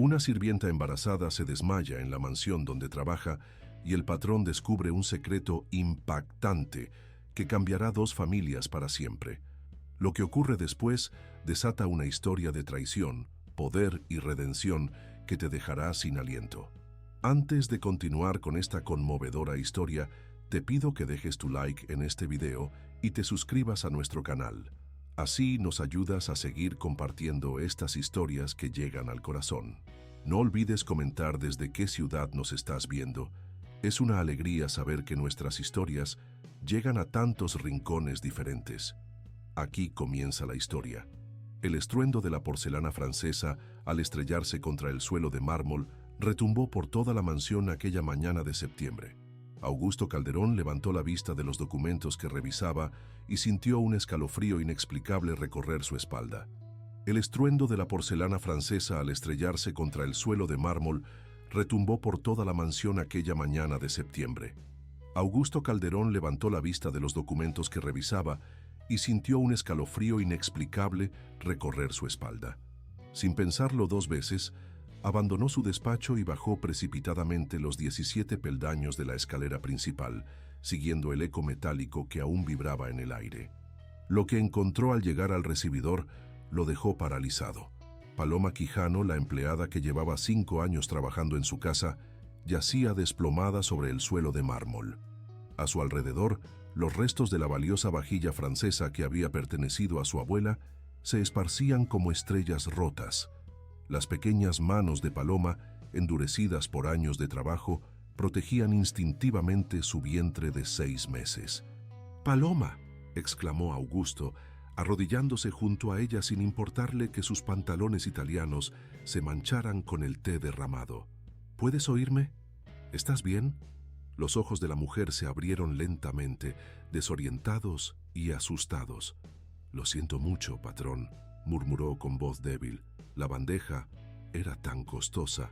Una sirvienta embarazada se desmaya en la mansión donde trabaja y el patrón descubre un secreto impactante que cambiará dos familias para siempre. Lo que ocurre después desata una historia de traición, poder y redención que te dejará sin aliento. Antes de continuar con esta conmovedora historia, te pido que dejes tu like en este video y te suscribas a nuestro canal. Así nos ayudas a seguir compartiendo estas historias que llegan al corazón. No olvides comentar desde qué ciudad nos estás viendo. Es una alegría saber que nuestras historias llegan a tantos rincones diferentes. Aquí comienza la historia. El estruendo de la porcelana francesa, al estrellarse contra el suelo de mármol, retumbó por toda la mansión aquella mañana de septiembre. Augusto Calderón levantó la vista de los documentos que revisaba y sintió un escalofrío inexplicable recorrer su espalda. El estruendo de la porcelana francesa al estrellarse contra el suelo de mármol retumbó por toda la mansión aquella mañana de septiembre. Augusto Calderón levantó la vista de los documentos que revisaba y sintió un escalofrío inexplicable recorrer su espalda. Sin pensarlo dos veces, abandonó su despacho y bajó precipitadamente los 17 peldaños de la escalera principal, siguiendo el eco metálico que aún vibraba en el aire. Lo que encontró al llegar al recibidor lo dejó paralizado. Paloma Quijano, la empleada que llevaba 5 años trabajando en su casa, yacía desplomada sobre el suelo de mármol. A su alrededor, los restos de la valiosa vajilla francesa que había pertenecido a su abuela se esparcían como estrellas rotas. Las pequeñas manos de Paloma, endurecidas por años de trabajo, protegían instintivamente su vientre de 6 meses. «¡Paloma!», exclamó Augusto, arrodillándose junto a ella sin importarle que sus pantalones italianos se mancharan con el té derramado. «¿Puedes oírme? ¿Estás bien?». Los ojos de la mujer se abrieron lentamente, desorientados y asustados. «Lo siento mucho, patrón», murmuró con voz débil. «La bandeja era tan costosa».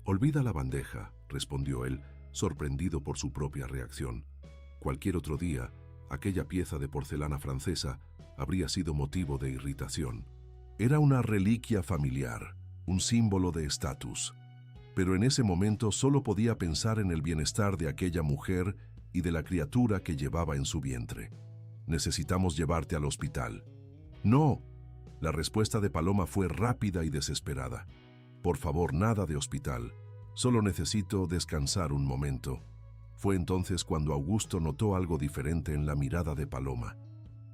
«Olvida la bandeja», respondió él, sorprendido por su propia reacción. Cualquier otro día, aquella pieza de porcelana francesa habría sido motivo de irritación. Era una reliquia familiar, un símbolo de estatus. Pero en ese momento solo podía pensar en el bienestar de aquella mujer y de la criatura que llevaba en su vientre. «Necesitamos llevarte al hospital». «No». La respuesta de Paloma fue rápida y desesperada. «Por favor, nada de hospital. Solo necesito descansar un momento». Fue entonces cuando Augusto notó algo diferente en la mirada de Paloma.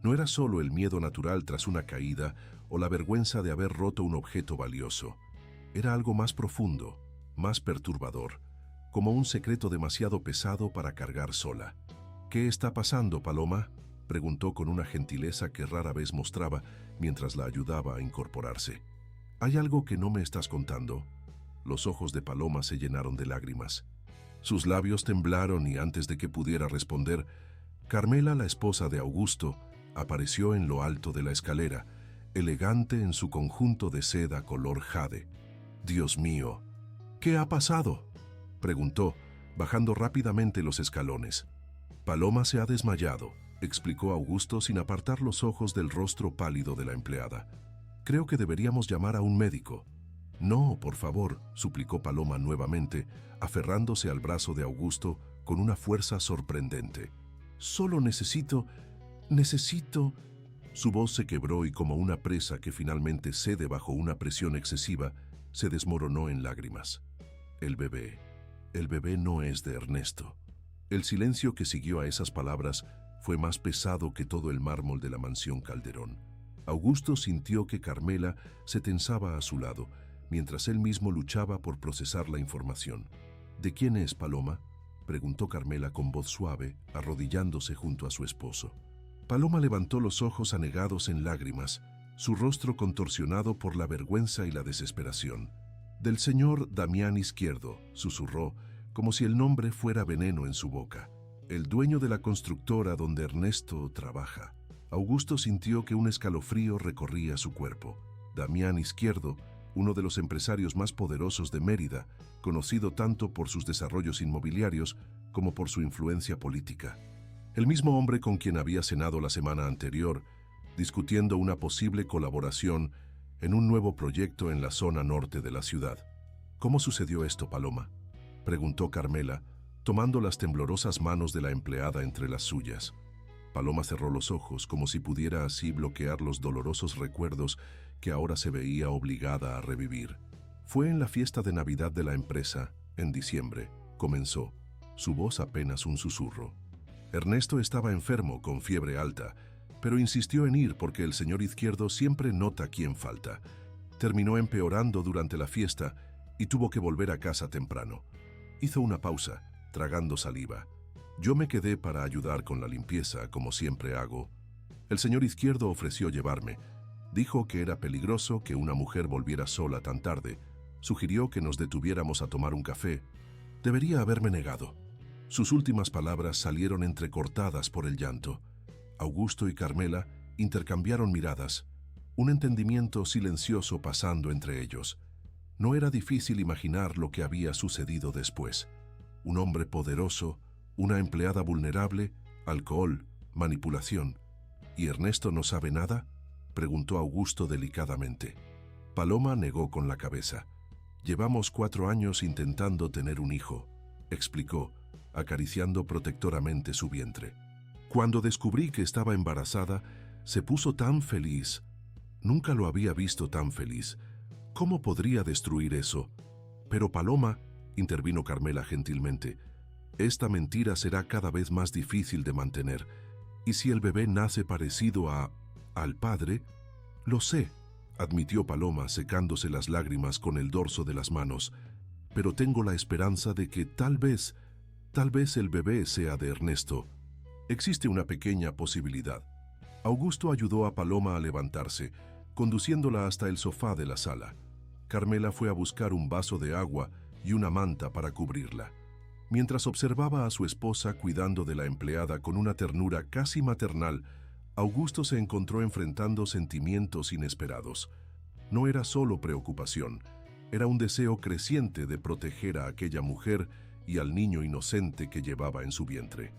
No era solo el miedo natural tras una caída o la vergüenza de haber roto un objeto valioso. Era algo más profundo, más perturbador, como un secreto demasiado pesado para cargar sola. «¿Qué está pasando, Paloma?», preguntó con una gentileza que rara vez mostraba mientras la ayudaba a incorporarse. «¿Hay algo que no me estás contando?». Los ojos de Paloma se llenaron de lágrimas. Sus labios temblaron y antes de que pudiera responder, Carmela, la esposa de Augusto, apareció en lo alto de la escalera, elegante en su conjunto de seda color jade. «Dios mío, ¿qué ha pasado?», preguntó, bajando rápidamente los escalones. «Paloma se ha desmayado», explicó Augusto sin apartar los ojos del rostro pálido de la empleada. «Creo que deberíamos llamar a un médico». «No, por favor», suplicó Paloma nuevamente, aferrándose al brazo de Augusto con una fuerza sorprendente. «Solo necesito... Su voz se quebró y como una presa que finalmente cede bajo una presión excesiva, se desmoronó en lágrimas. El bebé no es de Ernesto». El silencio que siguió a esas palabras fue más pesado que todo el mármol de la mansión Calderón. Augusto sintió que Carmela se tensaba a su lado, mientras él mismo luchaba por procesar la información. «¿De quién es, Paloma?», preguntó Carmela con voz suave, arrodillándose junto a su esposo. Paloma levantó los ojos anegados en lágrimas, su rostro contorsionado por la vergüenza y la desesperación. «Del señor Damián Izquierdo», susurró, como si el nombre fuera veneno en su boca. «El dueño de la constructora donde Ernesto trabaja». Augusto sintió que un escalofrío recorría su cuerpo. Damián Izquierdo, uno de los empresarios más poderosos de Mérida, conocido tanto por sus desarrollos inmobiliarios como por su influencia política. El mismo hombre con quien había cenado la semana anterior, discutiendo una posible colaboración en un nuevo proyecto en la zona norte de la ciudad. ¿Cómo sucedió esto, Paloma?, preguntó Carmela, tomando las temblorosas manos de la empleada entre las suyas. Paloma cerró los ojos como si pudiera así bloquear los dolorosos recuerdos que ahora se veía obligada a revivir. Fue en la fiesta de Navidad de la empresa, en diciembre, comenzó, su voz apenas un susurro. Ernesto estaba enfermo con fiebre alta, pero insistió en ir porque el señor Izquierdo siempre nota quién falta. Terminó empeorando durante la fiesta y tuvo que volver a casa temprano. Hizo una pausa, tragando saliva. Yo me quedé para ayudar con la limpieza, como siempre hago. El señor Izquierdo ofreció llevarme. Dijo que era peligroso que una mujer volviera sola tan tarde. Sugirió que nos detuviéramos a tomar un café. Debería haberme negado. Sus últimas palabras salieron entrecortadas por el llanto. Augusto y Carmela intercambiaron miradas, un entendimiento silencioso pasando entre ellos. No era difícil imaginar lo que había sucedido después. Un hombre poderoso, una empleada vulnerable, alcohol, manipulación. ¿Y Ernesto no sabe nada?, preguntó Augusto delicadamente. Paloma negó con la cabeza. Llevamos 4 años intentando tener un hijo, explicó, acariciando protectoramente su vientre. Cuando descubrí que estaba embarazada, se puso tan feliz. Nunca lo había visto tan feliz. ¿Cómo podría destruir eso? Pero Paloma, intervino Carmela gentilmente, esta mentira será cada vez más difícil de mantener. ¿Y si el bebé nace parecido al padre? Lo sé, admitió Paloma secándose las lágrimas con el dorso de las manos, pero tengo la esperanza de que tal vez el bebé sea de Ernesto. Existe una pequeña posibilidad. Augusto ayudó a Paloma a levantarse, conduciéndola hasta el sofá de la sala. Carmela fue a buscar un vaso de agua y una manta para cubrirla. Mientras observaba a su esposa cuidando de la empleada con una ternura casi maternal, Augusto se encontró enfrentando sentimientos inesperados. No era solo preocupación, era un deseo creciente de proteger a aquella mujer y al niño inocente que llevaba en su vientre.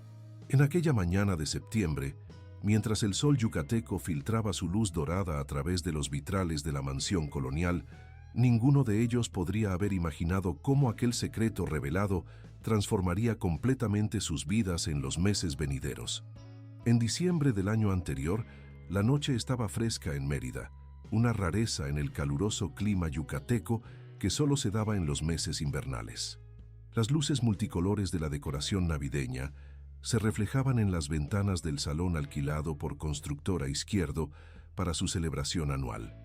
En aquella mañana de septiembre, mientras el sol yucateco filtraba su luz dorada a través de los vitrales de la mansión colonial, ninguno de ellos podría haber imaginado cómo aquel secreto revelado transformaría completamente sus vidas en los meses venideros. En diciembre del año anterior, la noche estaba fresca en Mérida, una rareza en el caluroso clima yucateco que solo se daba en los meses invernales. Las luces multicolores de la decoración navideña se reflejaban en las ventanas del salón alquilado por Constructora Izquierdo para su celebración anual.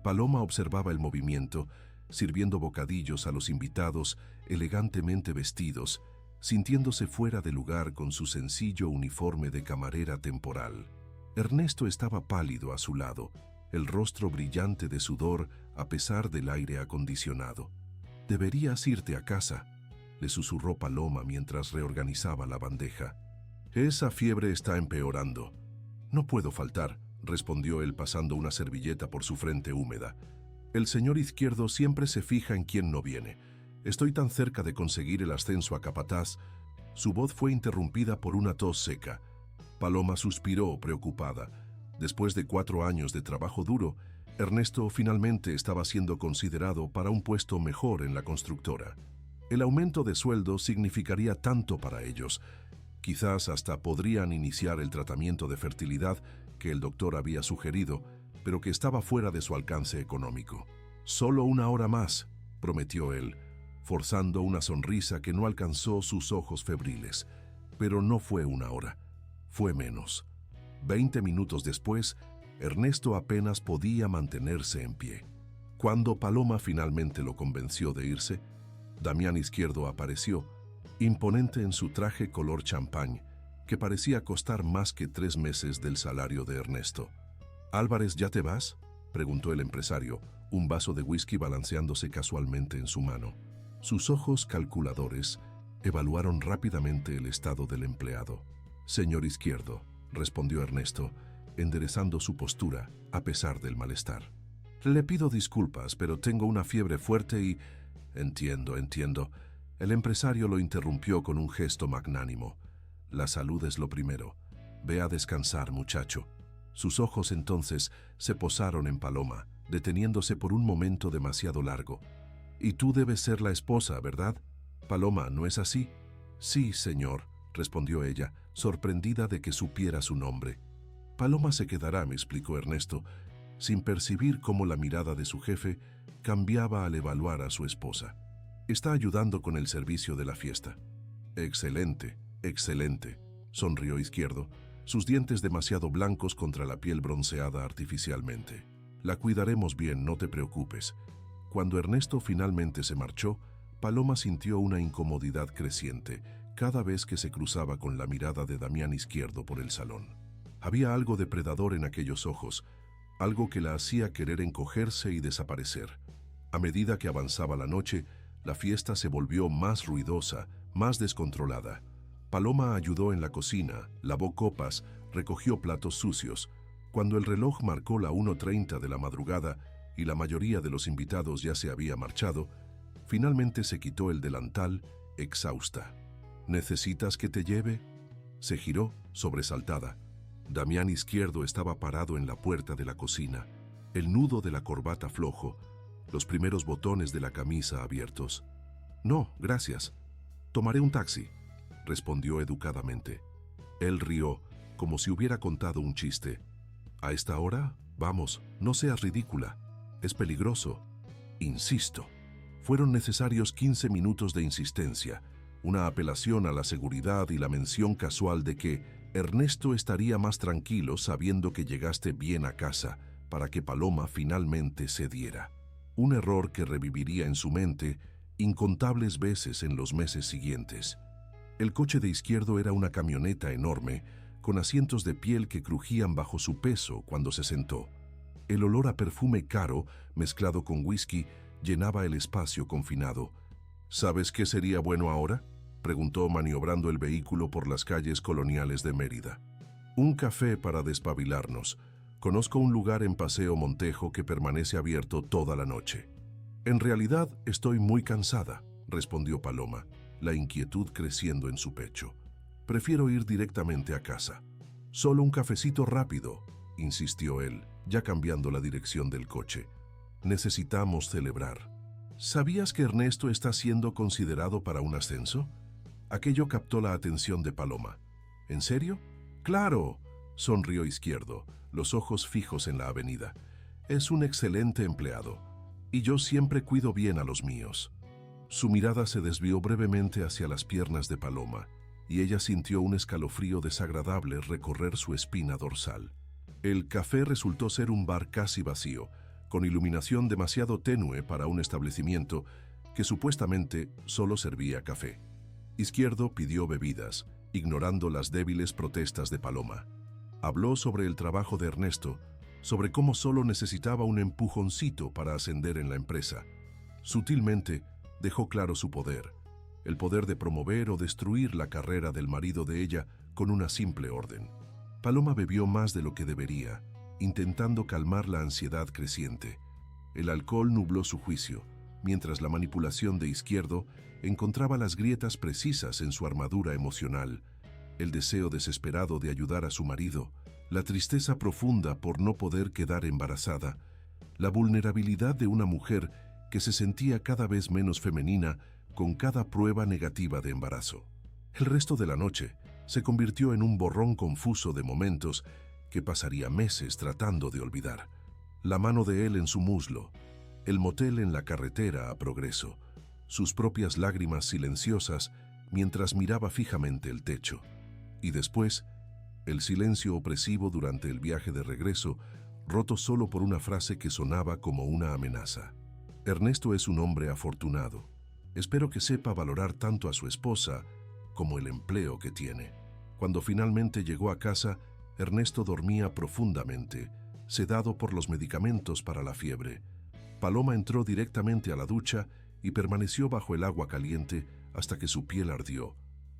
Paloma observaba el movimiento, sirviendo bocadillos a los invitados elegantemente vestidos, sintiéndose fuera de lugar con su sencillo uniforme de camarera temporal. Ernesto estaba pálido a su lado, el rostro brillante de sudor a pesar del aire acondicionado. «Deberías irte a casa», le susurró Paloma mientras reorganizaba la bandeja. «Esa fiebre está empeorando». «No puedo faltar», respondió él pasando una servilleta por su frente húmeda. «El señor Izquierdo siempre se fija en quién no viene. Estoy tan cerca de conseguir el ascenso a capataz». Su voz fue interrumpida por una tos seca. Paloma suspiró, preocupada. Después de 4 años de trabajo duro, Ernesto finalmente estaba siendo considerado para un puesto mejor en la constructora. El aumento de sueldo significaría tanto para ellos. Quizás hasta podrían iniciar el tratamiento de fertilidad que el doctor había sugerido, pero que estaba fuera de su alcance económico. «Solo 1 hora más», prometió él, forzando una sonrisa que no alcanzó sus ojos febriles. Pero no fue 1 hora, fue menos. 20 minutos después, Ernesto apenas podía mantenerse en pie. Cuando Paloma finalmente lo convenció de irse, Damián Izquierdo apareció, imponente en su traje color champán, que parecía costar más que 3 meses del salario de Ernesto. «Álvarez, ¿ya te vas?», preguntó el empresario, un vaso de whisky balanceándose casualmente en su mano. Sus ojos calculadores evaluaron rápidamente el estado del empleado. «Señor Izquierdo», respondió Ernesto, enderezando su postura a pesar del malestar. «Le pido disculpas, pero tengo una fiebre fuerte y...» Entiendo. El empresario lo interrumpió con un gesto magnánimo. «La salud es lo primero. Ve a descansar, muchacho». Sus ojos entonces se posaron en Paloma, deteniéndose por un momento demasiado largo. Y tú debes ser la esposa, ¿verdad? Paloma, ¿no es así? Sí, señor, respondió ella, sorprendida de que supiera su nombre. Paloma se quedará, me explicó Ernesto, sin percibir cómo la mirada de su jefe cambiaba al evaluar a su esposa. Está ayudando con el servicio de la fiesta. Excelente, excelente, sonrió Izquierdo, sus dientes demasiado blancos contra la piel bronceada artificialmente. La cuidaremos bien, no te preocupes. Cuando Ernesto finalmente se marchó, Paloma sintió una incomodidad creciente cada vez que se cruzaba con la mirada de Damián Izquierdo por el salón. Había algo depredador en aquellos ojos, algo que la hacía querer encogerse y desaparecer. A medida que avanzaba la noche, la fiesta se volvió más ruidosa, más descontrolada. Paloma ayudó en la cocina, lavó copas, recogió platos sucios. Cuando el reloj marcó la 1:30 de la madrugada y la mayoría de los invitados ya se había marchado, finalmente se quitó el delantal, exhausta. ¿Necesitas que te lleve? Se giró, sobresaltada. Damián Izquierdo estaba parado en la puerta de la cocina, el nudo de la corbata flojo, los primeros botones de la camisa abiertos. No, gracias. Tomaré un taxi, respondió educadamente. Él rió, como si hubiera contado un chiste. ¿A esta hora? Vamos, no seas ridícula. Es peligroso. Insisto. Fueron necesarios 15 minutos de insistencia, una apelación a la seguridad y la mención casual de que Ernesto estaría más tranquilo sabiendo que llegaste bien a casa para que Paloma finalmente cediera. Un error que reviviría en su mente incontables veces en los meses siguientes. El coche de Izquierdo era una camioneta enorme, con asientos de piel que crujían bajo su peso cuando se sentó. El olor a perfume caro, mezclado con whisky, llenaba el espacio confinado. ¿Sabes qué sería bueno ahora?, preguntó maniobrando el vehículo por las calles coloniales de Mérida. Un café para despabilarnos. Conozco un lugar en Paseo Montejo que permanece abierto toda la noche. En realidad estoy muy cansada, respondió Paloma, la inquietud creciendo en su pecho. Prefiero ir directamente a casa. Solo un cafecito rápido, insistió él, ya cambiando la dirección del coche. Necesitamos celebrar. ¿Sabías que Ernesto está siendo considerado para un ascenso? Aquello captó la atención de Paloma. ¿En serio? ¡Claro!, sonrió Izquierdo, los ojos fijos en la avenida. Es un excelente empleado, y yo siempre cuido bien a los míos. Su mirada se desvió brevemente hacia las piernas de Paloma, y ella sintió un escalofrío desagradable recorrer su espina dorsal. El café resultó ser un bar casi vacío, con iluminación demasiado tenue para un establecimiento que supuestamente solo servía café. Izquierdo pidió bebidas, ignorando las débiles protestas de Paloma. Habló sobre el trabajo de Ernesto, sobre cómo solo necesitaba un empujoncito para ascender en la empresa. Sutilmente dejó claro su poder, el poder de promover o destruir la carrera del marido de ella con una simple orden. Paloma bebió más de lo que debería, intentando calmar la ansiedad creciente. El alcohol nubló su juicio, mientras la manipulación de Izquierdo encontraba las grietas precisas en su armadura emocional, el deseo desesperado de ayudar a su marido, la tristeza profunda por no poder quedar embarazada, la vulnerabilidad de una mujer que se sentía cada vez menos femenina con cada prueba negativa de embarazo. El resto de la noche se convirtió en un borrón confuso de momentos que pasaría meses tratando de olvidar. La mano de él en su muslo, el motel en la carretera a Progreso, sus propias lágrimas silenciosas mientras miraba fijamente el techo. Y después, el silencio opresivo durante el viaje de regreso, roto solo por una frase que sonaba como una amenaza. Ernesto es un hombre afortunado. Espero que sepa valorar tanto a su esposa como el empleo que tiene. Cuando finalmente llegó a casa, Ernesto dormía profundamente, sedado por los medicamentos para la fiebre. Paloma entró directamente a la ducha y permaneció bajo el agua caliente hasta que su piel ardió,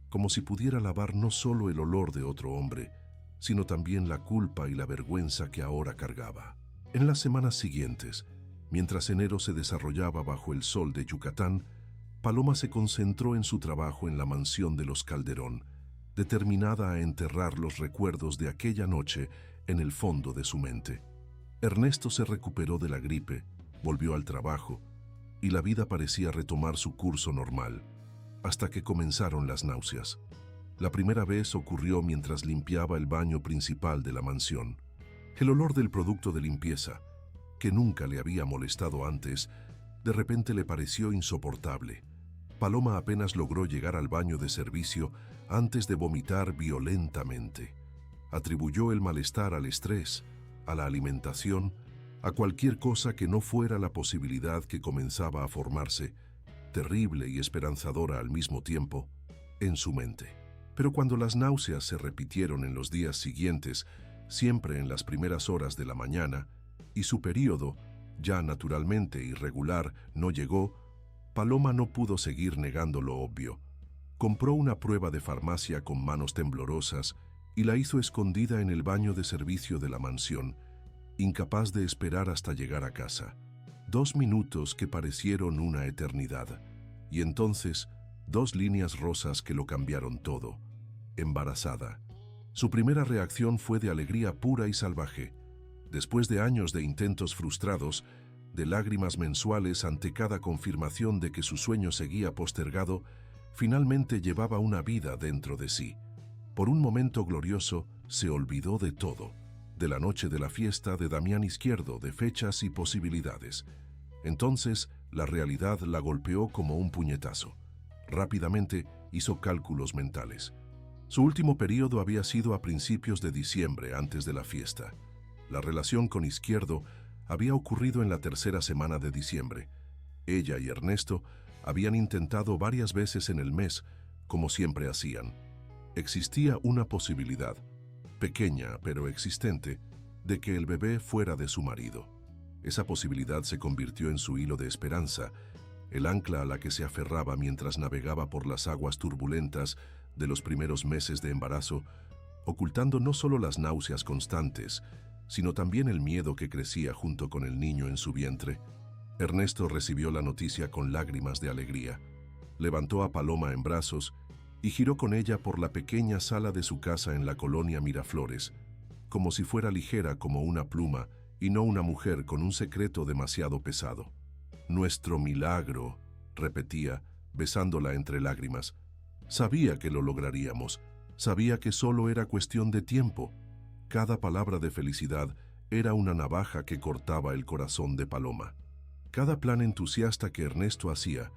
como si pudiera lavar no solo el olor de otro hombre, sino también la culpa y la vergüenza que ahora cargaba. En las semanas siguientes, mientras enero se desarrollaba bajo el sol de Yucatán, Paloma se concentró en su trabajo en la mansión de los Calderón, determinada a enterrar los recuerdos de aquella noche en el fondo de su mente. Ernesto se recuperó de la gripe, volvió al trabajo, y la vida parecía retomar su curso normal, hasta que comenzaron las náuseas. La primera vez ocurrió mientras limpiaba el baño principal de la mansión. El olor del producto de limpieza, que nunca le había molestado antes, de repente le pareció insoportable. Paloma apenas logró llegar al baño de servicio antes de vomitar violentamente. Atribuyó el malestar al estrés, a la alimentación, a cualquier cosa que no fuera la posibilidad que comenzaba a formarse, terrible y esperanzadora al mismo tiempo, en su mente. Pero cuando las náuseas se repitieron en los días siguientes, siempre en las primeras horas de la mañana, y su período, ya naturalmente irregular, no llegó, Paloma no pudo seguir negando lo obvio. Compró una prueba de farmacia con manos temblorosas y la hizo escondida en el baño de servicio de la mansión, incapaz de esperar hasta llegar a casa. 2 minutos que parecieron una eternidad, y entonces 2 líneas rosas que lo cambiaron todo. Embarazada. Su primera reacción fue de alegría pura y salvaje. Después de años de intentos frustrados, de lágrimas mensuales ante cada confirmación de que su sueño seguía postergado, finalmente llevaba una vida dentro de sí. Por un momento glorioso, se olvidó de todo, de la noche de la fiesta, de Damián Izquierdo, de fechas y posibilidades. Entonces, la realidad la golpeó como un puñetazo. Rápidamente hizo cálculos mentales. Su último periodo había sido a principios de diciembre, antes de la fiesta. La relación con Izquierdo había ocurrido en la tercera semana de diciembre. Ella y Ernesto habían intentado varias veces en el mes, como siempre hacían. Existía una posibilidad, pequeña pero existente, de que el bebé fuera de su marido. Esa posibilidad se convirtió en su hilo de esperanza, el ancla a la que se aferraba mientras navegaba por las aguas turbulentas de los primeros meses de embarazo, ocultando no solo las náuseas constantes, sino también el miedo que crecía junto con el niño en su vientre. Ernesto recibió la noticia con lágrimas de alegría. Levantó a Paloma en brazos y giró con ella por la pequeña sala de su casa en la colonia Miraflores, como si fuera ligera como una pluma y no una mujer con un secreto demasiado pesado. «Nuestro milagro», repetía, besándola entre lágrimas. Sabía que lo lograríamos, sabía que solo era cuestión de tiempo. Cada palabra de felicidad era una navaja que cortaba el corazón de Paloma. Cada plan entusiasta que Ernesto hacía,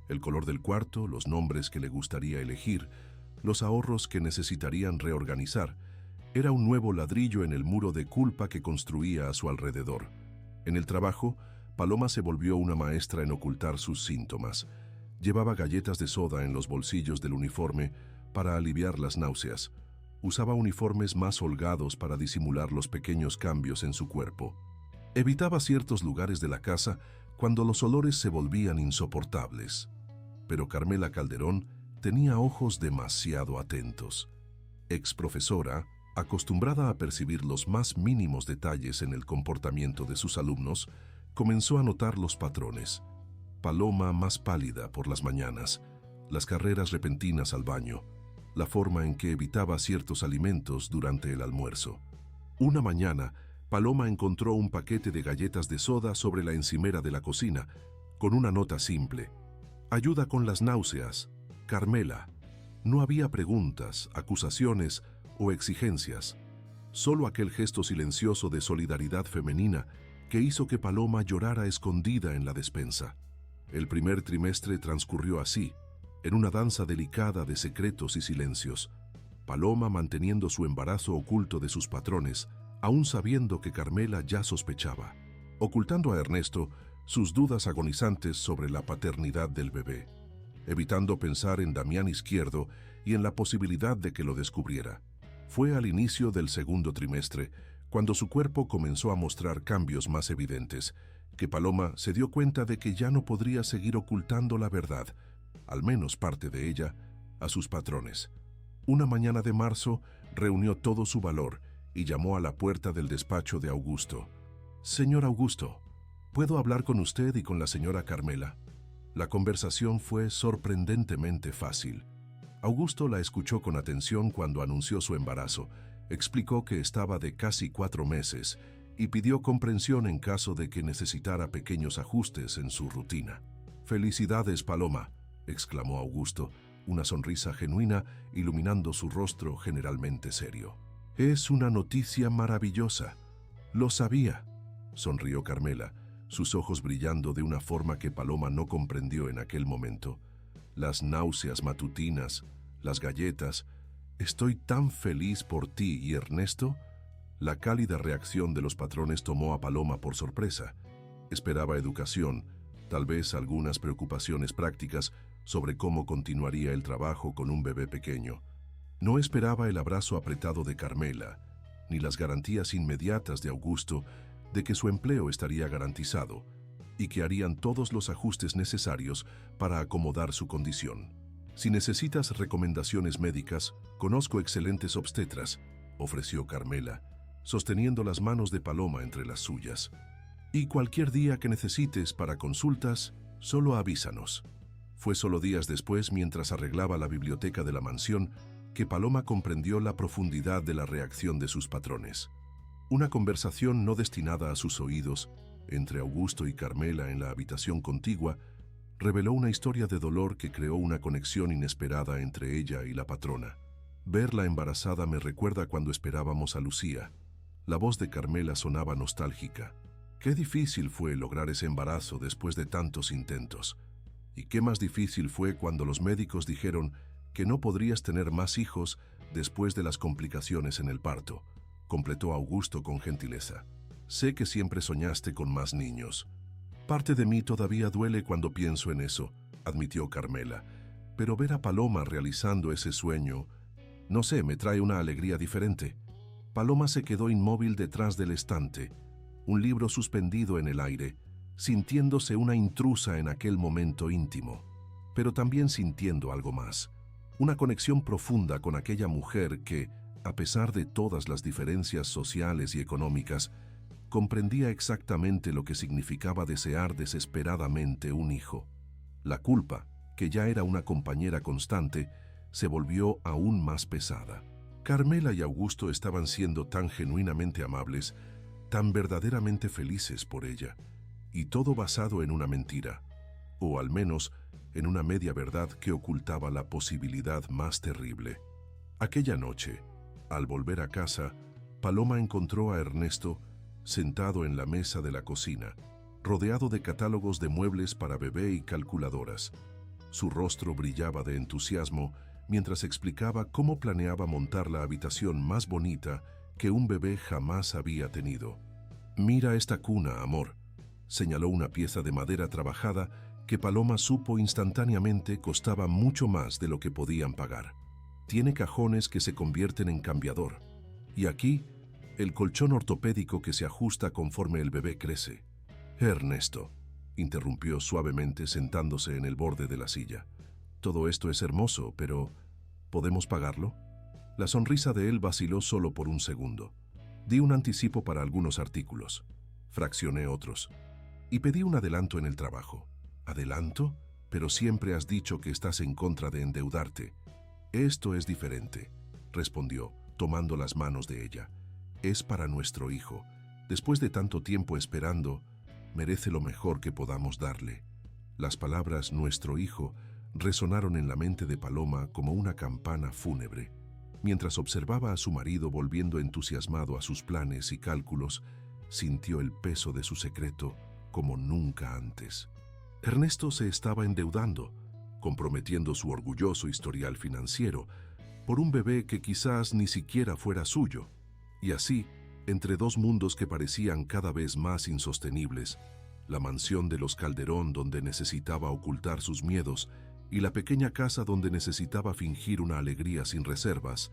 el color del cuarto, los nombres que le gustaría elegir, los ahorros que necesitarían reorganizar, era un nuevo ladrillo en el muro de culpa que construía a su alrededor. En el trabajo, Paloma se volvió una maestra en ocultar sus síntomas. Llevaba galletas de soda en los bolsillos del uniforme para aliviar las náuseas. Usaba uniformes más holgados para disimular los pequeños cambios en su cuerpo. Evitaba ciertos lugares de la casa cuando los olores se volvían insoportables. Pero Carmela Calderón tenía ojos demasiado atentos. Ex-profesora, acostumbrada a percibir los más mínimos detalles en el comportamiento de sus alumnos, comenzó a notar los patrones. Paloma más pálida por las mañanas, las carreras repentinas al baño, la forma en que evitaba ciertos alimentos durante el almuerzo. Una mañana, Paloma encontró un paquete de galletas de soda sobre la encimera de la cocina, con una nota simple: «Ayuda con las náuseas, Carmela». No había preguntas, acusaciones o exigencias, solo aquel gesto silencioso de solidaridad femenina que hizo que Paloma llorara escondida en la despensa. El primer trimestre transcurrió así, en una danza delicada de secretos y silencios. Paloma manteniendo su embarazo oculto de sus patrones, aún sabiendo que Carmela ya sospechaba, ocultando a Ernesto sus dudas agonizantes sobre la paternidad del bebé, evitando pensar en Damián Izquierdo y en la posibilidad de que lo descubriera. Fue al inicio del segundo trimestre, cuando su cuerpo comenzó a mostrar cambios más evidentes, que Paloma se dio cuenta de que ya no podría seguir ocultando la verdad, al menos parte de ella, a sus patrones. Una mañana de marzo reunió todo su valor y llamó a la puerta del despacho de Augusto. «Señor Augusto, ¿puedo hablar con usted y con la señora Carmela?». La conversación fue sorprendentemente fácil. Augusto la escuchó con atención cuando anunció su embarazo, explicó que estaba de casi 4 meses y pidió comprensión en caso de que necesitara pequeños ajustes en su rutina. «Felicidades, Paloma», exclamó Augusto, una sonrisa genuina iluminando su rostro generalmente serio. «Es una noticia maravillosa». «Lo sabía», sonrió Carmela, sus ojos brillando de una forma que Paloma no comprendió en aquel momento. «Las náuseas matutinas, las galletas. Estoy tan feliz por ti y Ernesto». La cálida reacción de los patrones tomó a Paloma por sorpresa. Esperaba educación, tal vez algunas preocupaciones prácticas sobre cómo continuaría el trabajo con un bebé pequeño. No esperaba el abrazo apretado de Carmela, ni las garantías inmediatas de Augusto de que su empleo estaría garantizado y que harían todos los ajustes necesarios para acomodar su condición. «Si necesitas recomendaciones médicas, conozco excelentes obstetras», ofreció Carmela, sosteniendo las manos de Paloma entre las suyas. «Y cualquier día que necesites para consultas, solo avísanos». Fue solo días después, mientras arreglaba la biblioteca de la mansión, que Paloma comprendió la profundidad de la reacción de sus patrones. Una conversación no destinada a sus oídos, entre Augusto y Carmela en la habitación contigua, reveló una historia de dolor que creó una conexión inesperada entre ella y la patrona. «Verla embarazada me recuerda cuando esperábamos a Lucía». La voz de Carmela sonaba nostálgica. «Qué difícil fue lograr ese embarazo después de tantos intentos. Y qué más difícil fue cuando los médicos dijeron que no podrías tener más hijos después de las complicaciones en el parto», completó Augusto con gentileza. «Sé que siempre soñaste con más niños». «Parte de mí todavía duele cuando pienso en eso», admitió Carmela. «Pero ver a Paloma realizando ese sueño, no sé, me trae una alegría diferente». Paloma se quedó inmóvil detrás del estante, un libro suspendido en el aire, sintiéndose una intrusa en aquel momento íntimo, pero también sintiendo algo más, una conexión profunda con aquella mujer que, a pesar de todas las diferencias sociales y económicas, comprendía exactamente lo que significaba desear desesperadamente un hijo. La culpa, que ya era una compañera constante, se volvió aún más pesada. Carmela y Augusto estaban siendo tan genuinamente amables, tan verdaderamente felices por ella, y todo basado en una mentira, o al menos en una media verdad que ocultaba la posibilidad más terrible. Aquella noche, al volver a casa, Paloma encontró a Ernesto sentado en la mesa de la cocina, rodeado de catálogos de muebles para bebé y calculadoras. Su rostro brillaba de entusiasmo mientras explicaba cómo planeaba montar la habitación más bonita que un bebé jamás había tenido. «Mira esta cuna, amor», señaló una pieza de madera trabajada que Paloma supo instantáneamente costaba mucho más de lo que podían pagar. «Tiene cajones que se convierten en cambiador. Y aquí, el colchón ortopédico que se ajusta conforme el bebé crece». «Ernesto», interrumpió suavemente sentándose en el borde de la silla. «Todo esto es hermoso, pero ¿podemos pagarlo?». La sonrisa de él vaciló solo por un segundo. «Di un anticipo para algunos artículos, fraccioné otros, y pedí un adelanto en el trabajo». «¿Adelanto? Pero siempre has dicho que estás en contra de endeudarte». «Esto es diferente», respondió, tomando las manos de ella. «Es para nuestro hijo. Después de tanto tiempo esperando, merece lo mejor que podamos darle». Las palabras «nuestro hijo» resonaron en la mente de Paloma como una campana fúnebre. Mientras observaba a su marido volviendo entusiasmado a sus planes y cálculos, sintió el peso de su secreto como nunca antes. Ernesto se estaba endeudando, comprometiendo su orgulloso historial financiero por un bebé que quizás ni siquiera fuera suyo. Y así, entre dos mundos que parecían cada vez más insostenibles, la mansión de los Calderón donde necesitaba ocultar sus miedos y la pequeña casa donde necesitaba fingir una alegría sin reservas,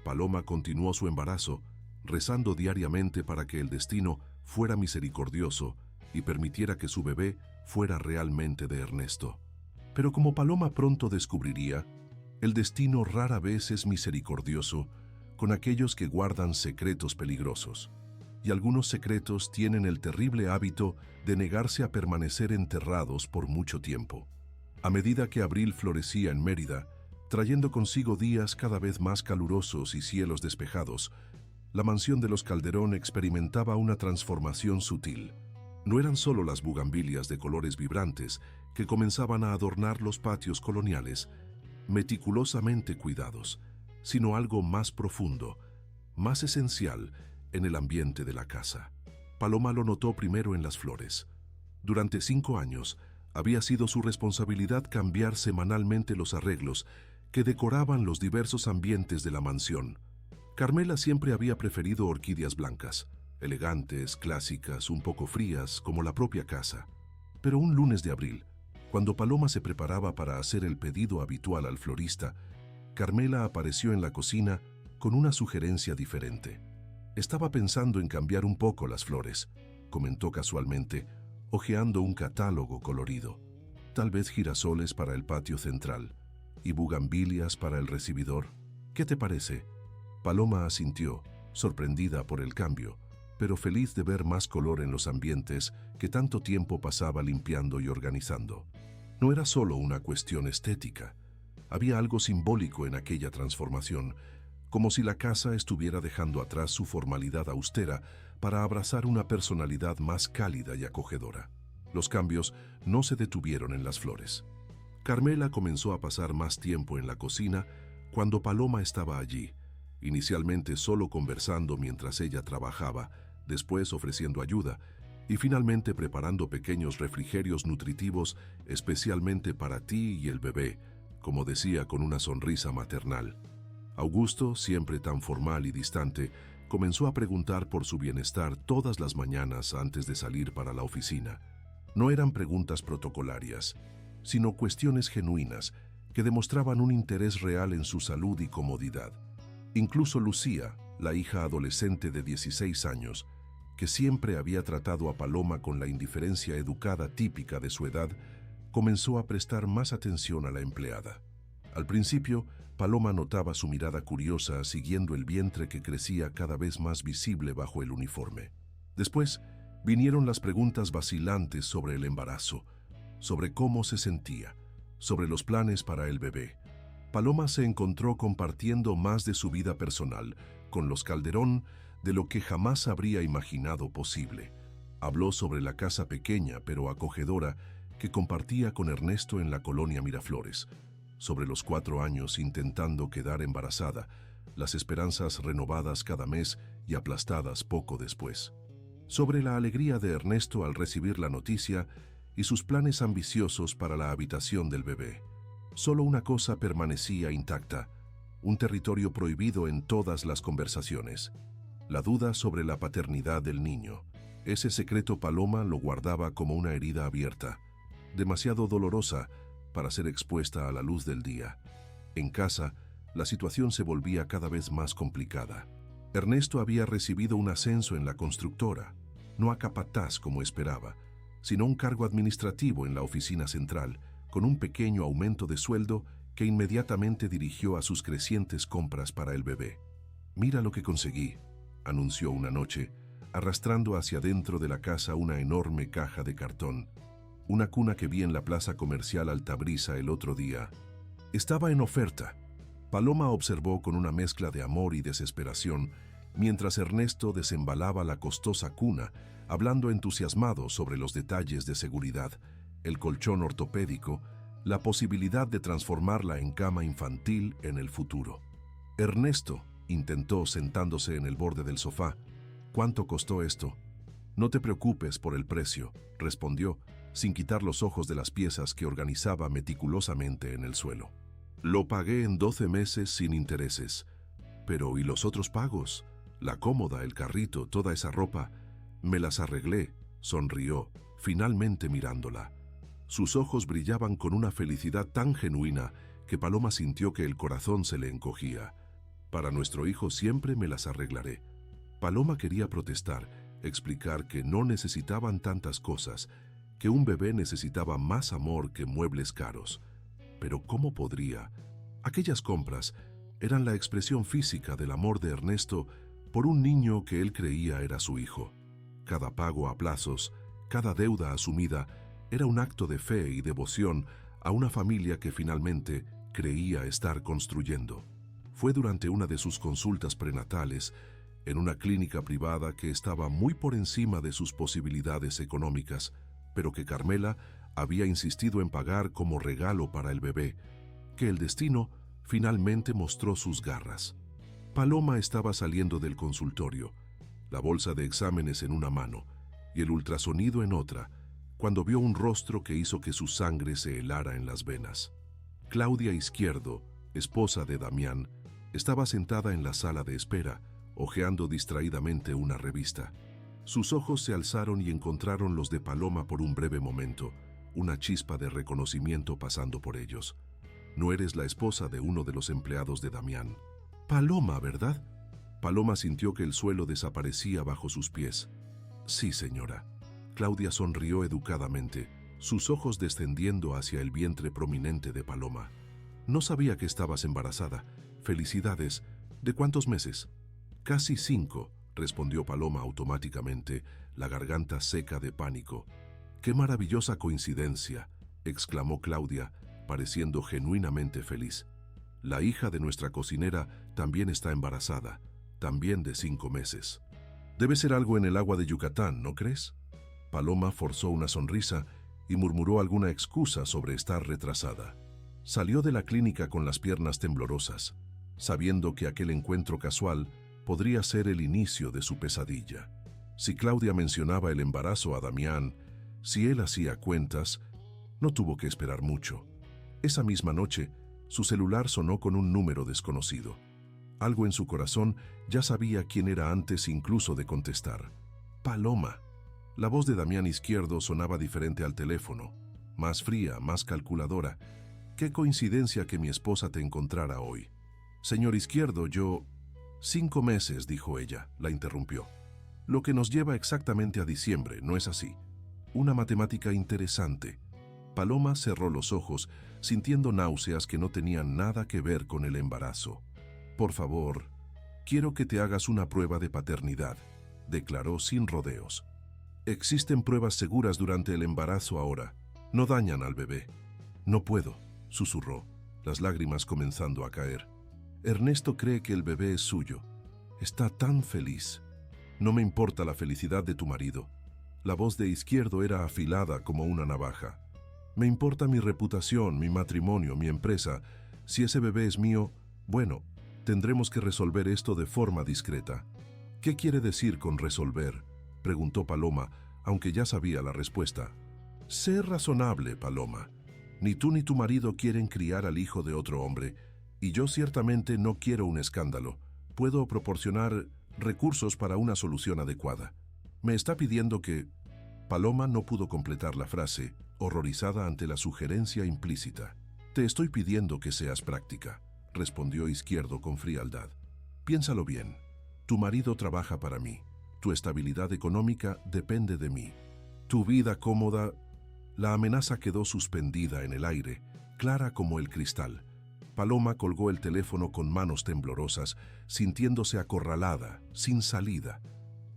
Paloma continuó su embarazo, rezando diariamente para que el destino fuera misericordioso y permitiera que su bebé fuera realmente de Ernesto. Pero como Paloma pronto descubriría, el destino rara vez es misericordioso con aquellos que guardan secretos peligrosos. Y algunos secretos tienen el terrible hábito de negarse a permanecer enterrados por mucho tiempo. A medida que abril florecía en Mérida, trayendo consigo días cada vez más calurosos y cielos despejados, la mansión de los Calderón experimentaba una transformación sutil. No eran solo las bugambilias de colores vibrantes que comenzaban a adornar los patios coloniales, meticulosamente cuidados, sino algo más profundo, más esencial en el ambiente de la casa. Paloma lo notó primero en las flores. Durante 5 años, había sido su responsabilidad cambiar semanalmente los arreglos que decoraban los diversos ambientes de la mansión. Carmela siempre había preferido orquídeas blancas, elegantes, clásicas, un poco frías, como la propia casa. Pero un lunes de abril, cuando Paloma se preparaba para hacer el pedido habitual al florista, Carmela apareció en la cocina con una sugerencia diferente. Estaba pensando en cambiar un poco las flores, comentó casualmente, hojeando un catálogo colorido. Tal vez girasoles para el patio central y bugambilias para el recibidor. ¿Qué te parece? Paloma asintió, sorprendida por el cambio, pero feliz de ver más color en los ambientes que tanto tiempo pasaba limpiando y organizando. No era solo una cuestión estética. Había algo simbólico en aquella transformación, como si la casa estuviera dejando atrás su formalidad austera para abrazar una personalidad más cálida y acogedora. Los cambios no se detuvieron en las flores. Carmela comenzó a pasar más tiempo en la cocina cuando Paloma estaba allí, inicialmente solo conversando mientras ella trabajaba, después ofreciendo ayuda y finalmente preparando pequeños refrigerios nutritivos especialmente para ti y el bebé, como decía con una sonrisa maternal. Augusto, siempre tan formal y distante, comenzó a preguntar por su bienestar todas las mañanas antes de salir para la oficina. No eran preguntas protocolarias, sino cuestiones genuinas que demostraban un interés real en su salud y comodidad. Incluso Lucía, la hija adolescente de 16 años, que siempre había tratado a Paloma con la indiferencia educada típica de su edad, comenzó a prestar más atención a la empleada. Al principio, Paloma notaba su mirada curiosa siguiendo el vientre que crecía cada vez más visible bajo el uniforme. Después, vinieron las preguntas vacilantes sobre el embarazo, sobre cómo se sentía, sobre los planes para el bebé. Paloma se encontró compartiendo más de su vida personal con los Calderón de lo que jamás habría imaginado posible. Habló sobre la casa pequeña pero acogedora que compartía con Ernesto en la colonia Miraflores, sobre los 4 años intentando quedar embarazada, las esperanzas renovadas cada mes y aplastadas poco después, sobre la alegría de Ernesto al recibir la noticia y sus planes ambiciosos para la habitación del bebé. Solo una cosa permanecía intacta, un territorio prohibido en todas las conversaciones: la duda sobre la paternidad del niño. Ese secreto Paloma lo guardaba como una herida abierta, demasiado dolorosa para ser expuesta a la luz del día. En casa, la situación se volvía cada vez más complicada. Ernesto había recibido un ascenso en la constructora, no a capataz como esperaba, sino un cargo administrativo en la oficina central, con un pequeño aumento de sueldo que inmediatamente dirigió a sus crecientes compras para el bebé. «Mira lo que conseguí», anunció una noche, arrastrando hacia dentro de la casa una enorme caja de cartón. Una cuna que vi en la plaza comercial Altabrisa el otro día. Estaba en oferta. Paloma observó con una mezcla de amor y desesperación, mientras Ernesto desembalaba la costosa cuna, hablando entusiasmado sobre los detalles de seguridad, el colchón ortopédico, la posibilidad de transformarla en cama infantil en el futuro. Ernesto intentó sentándose en el borde del sofá. «¿Cuánto costó esto?» «No te preocupes por el precio», respondió, sin quitar los ojos de las piezas que organizaba meticulosamente en el suelo. «Lo pagué en 12 meses sin intereses». «Pero, ¿y los otros pagos? La cómoda, el carrito, toda esa ropa». «Me las arreglé», sonrió, finalmente mirándola. Sus ojos brillaban con una felicidad tan genuina que Paloma sintió que el corazón se le encogía. «Para nuestro hijo siempre me las arreglaré». Paloma quería protestar, explicar que no necesitaban tantas cosas, que un bebé necesitaba más amor que muebles caros. Pero ¿cómo podría? Aquellas compras eran la expresión física del amor de Ernesto por un niño que él creía era su hijo. Cada pago a plazos, cada deuda asumida, era un acto de fe y devoción a una familia que finalmente creía estar construyendo. Fue durante una de sus consultas prenatales en una clínica privada que estaba muy por encima de sus posibilidades económicas, pero que Carmela había insistido en pagar como regalo para el bebé, que el destino finalmente mostró sus garras. Paloma estaba saliendo del consultorio, la bolsa de exámenes en una mano y el ultrasonido en otra, cuando vio un rostro que hizo que su sangre se helara en las venas. Claudia Izquierdo, esposa de Damián, estaba sentada en la sala de espera, hojeando distraídamente una revista. Sus ojos se alzaron y encontraron los de Paloma por un breve momento, una chispa de reconocimiento pasando por ellos. No eres la esposa de uno de los empleados de Damián. Paloma, ¿verdad? Paloma sintió que el suelo desaparecía bajo sus pies. Sí, señora. Claudia sonrió educadamente, sus ojos descendiendo hacia el vientre prominente de Paloma. No sabía que estabas embarazada. Felicidades. ¿De cuántos meses? Casi 5, respondió Paloma automáticamente, la garganta seca de pánico. ¡Qué maravillosa coincidencia!, exclamó Claudia, pareciendo genuinamente feliz. La hija de nuestra cocinera también está embarazada, también de 5 meses. Debe ser algo en el agua de Yucatán, ¿no crees? Paloma forzó una sonrisa y murmuró alguna excusa sobre estar retrasada. Salió de la clínica con las piernas temblorosas, sabiendo que aquel encuentro casual podría ser el inicio de su pesadilla. Si Claudia mencionaba el embarazo a Damián, si él hacía cuentas, no tuvo que esperar mucho. Esa misma noche, su celular sonó con un número desconocido. Algo en su corazón ya sabía quién era antes incluso de contestar. Paloma. La voz de Damián Izquierdo sonaba diferente al teléfono, más fría, más calculadora. Qué coincidencia que mi esposa te encontrara hoy. Señor Izquierdo, yo... 5 meses, dijo ella, la interrumpió. Lo que nos lleva exactamente a diciembre, ¿no es así? Una matemática interesante. Paloma cerró los ojos, sintiendo náuseas que no tenían nada que ver con el embarazo. Por favor, quiero que te hagas una prueba de paternidad, declaró sin rodeos. Existen pruebas seguras durante el embarazo ahora. No dañan al bebé. No puedo, susurró, las lágrimas comenzando a caer. Ernesto cree que el bebé es suyo. Está tan feliz. No me importa la felicidad de tu marido. La voz de Izquierdo era afilada como una navaja. Me importa mi reputación, mi matrimonio, mi empresa. Si ese bebé es mío, bueno, tendremos que resolver esto de forma discreta. ¿Qué quiere decir con resolver?, preguntó Paloma, aunque ya sabía la respuesta. Sé razonable, Paloma. Ni tú ni tu marido quieren criar al hijo de otro hombre, y yo ciertamente no quiero un escándalo. Puedo proporcionar recursos para una solución adecuada. Me está pidiendo que... Paloma no pudo completar la frase, horrorizada ante la sugerencia implícita. Te estoy pidiendo que seas práctica, respondió Izquierdo con frialdad. Piénsalo bien. Tu marido trabaja para mí. Tu estabilidad económica depende de mí. Tu vida cómoda... La amenaza quedó suspendida en el aire, clara como el cristal. Paloma colgó el teléfono con manos temblorosas, sintiéndose acorralada, sin salida.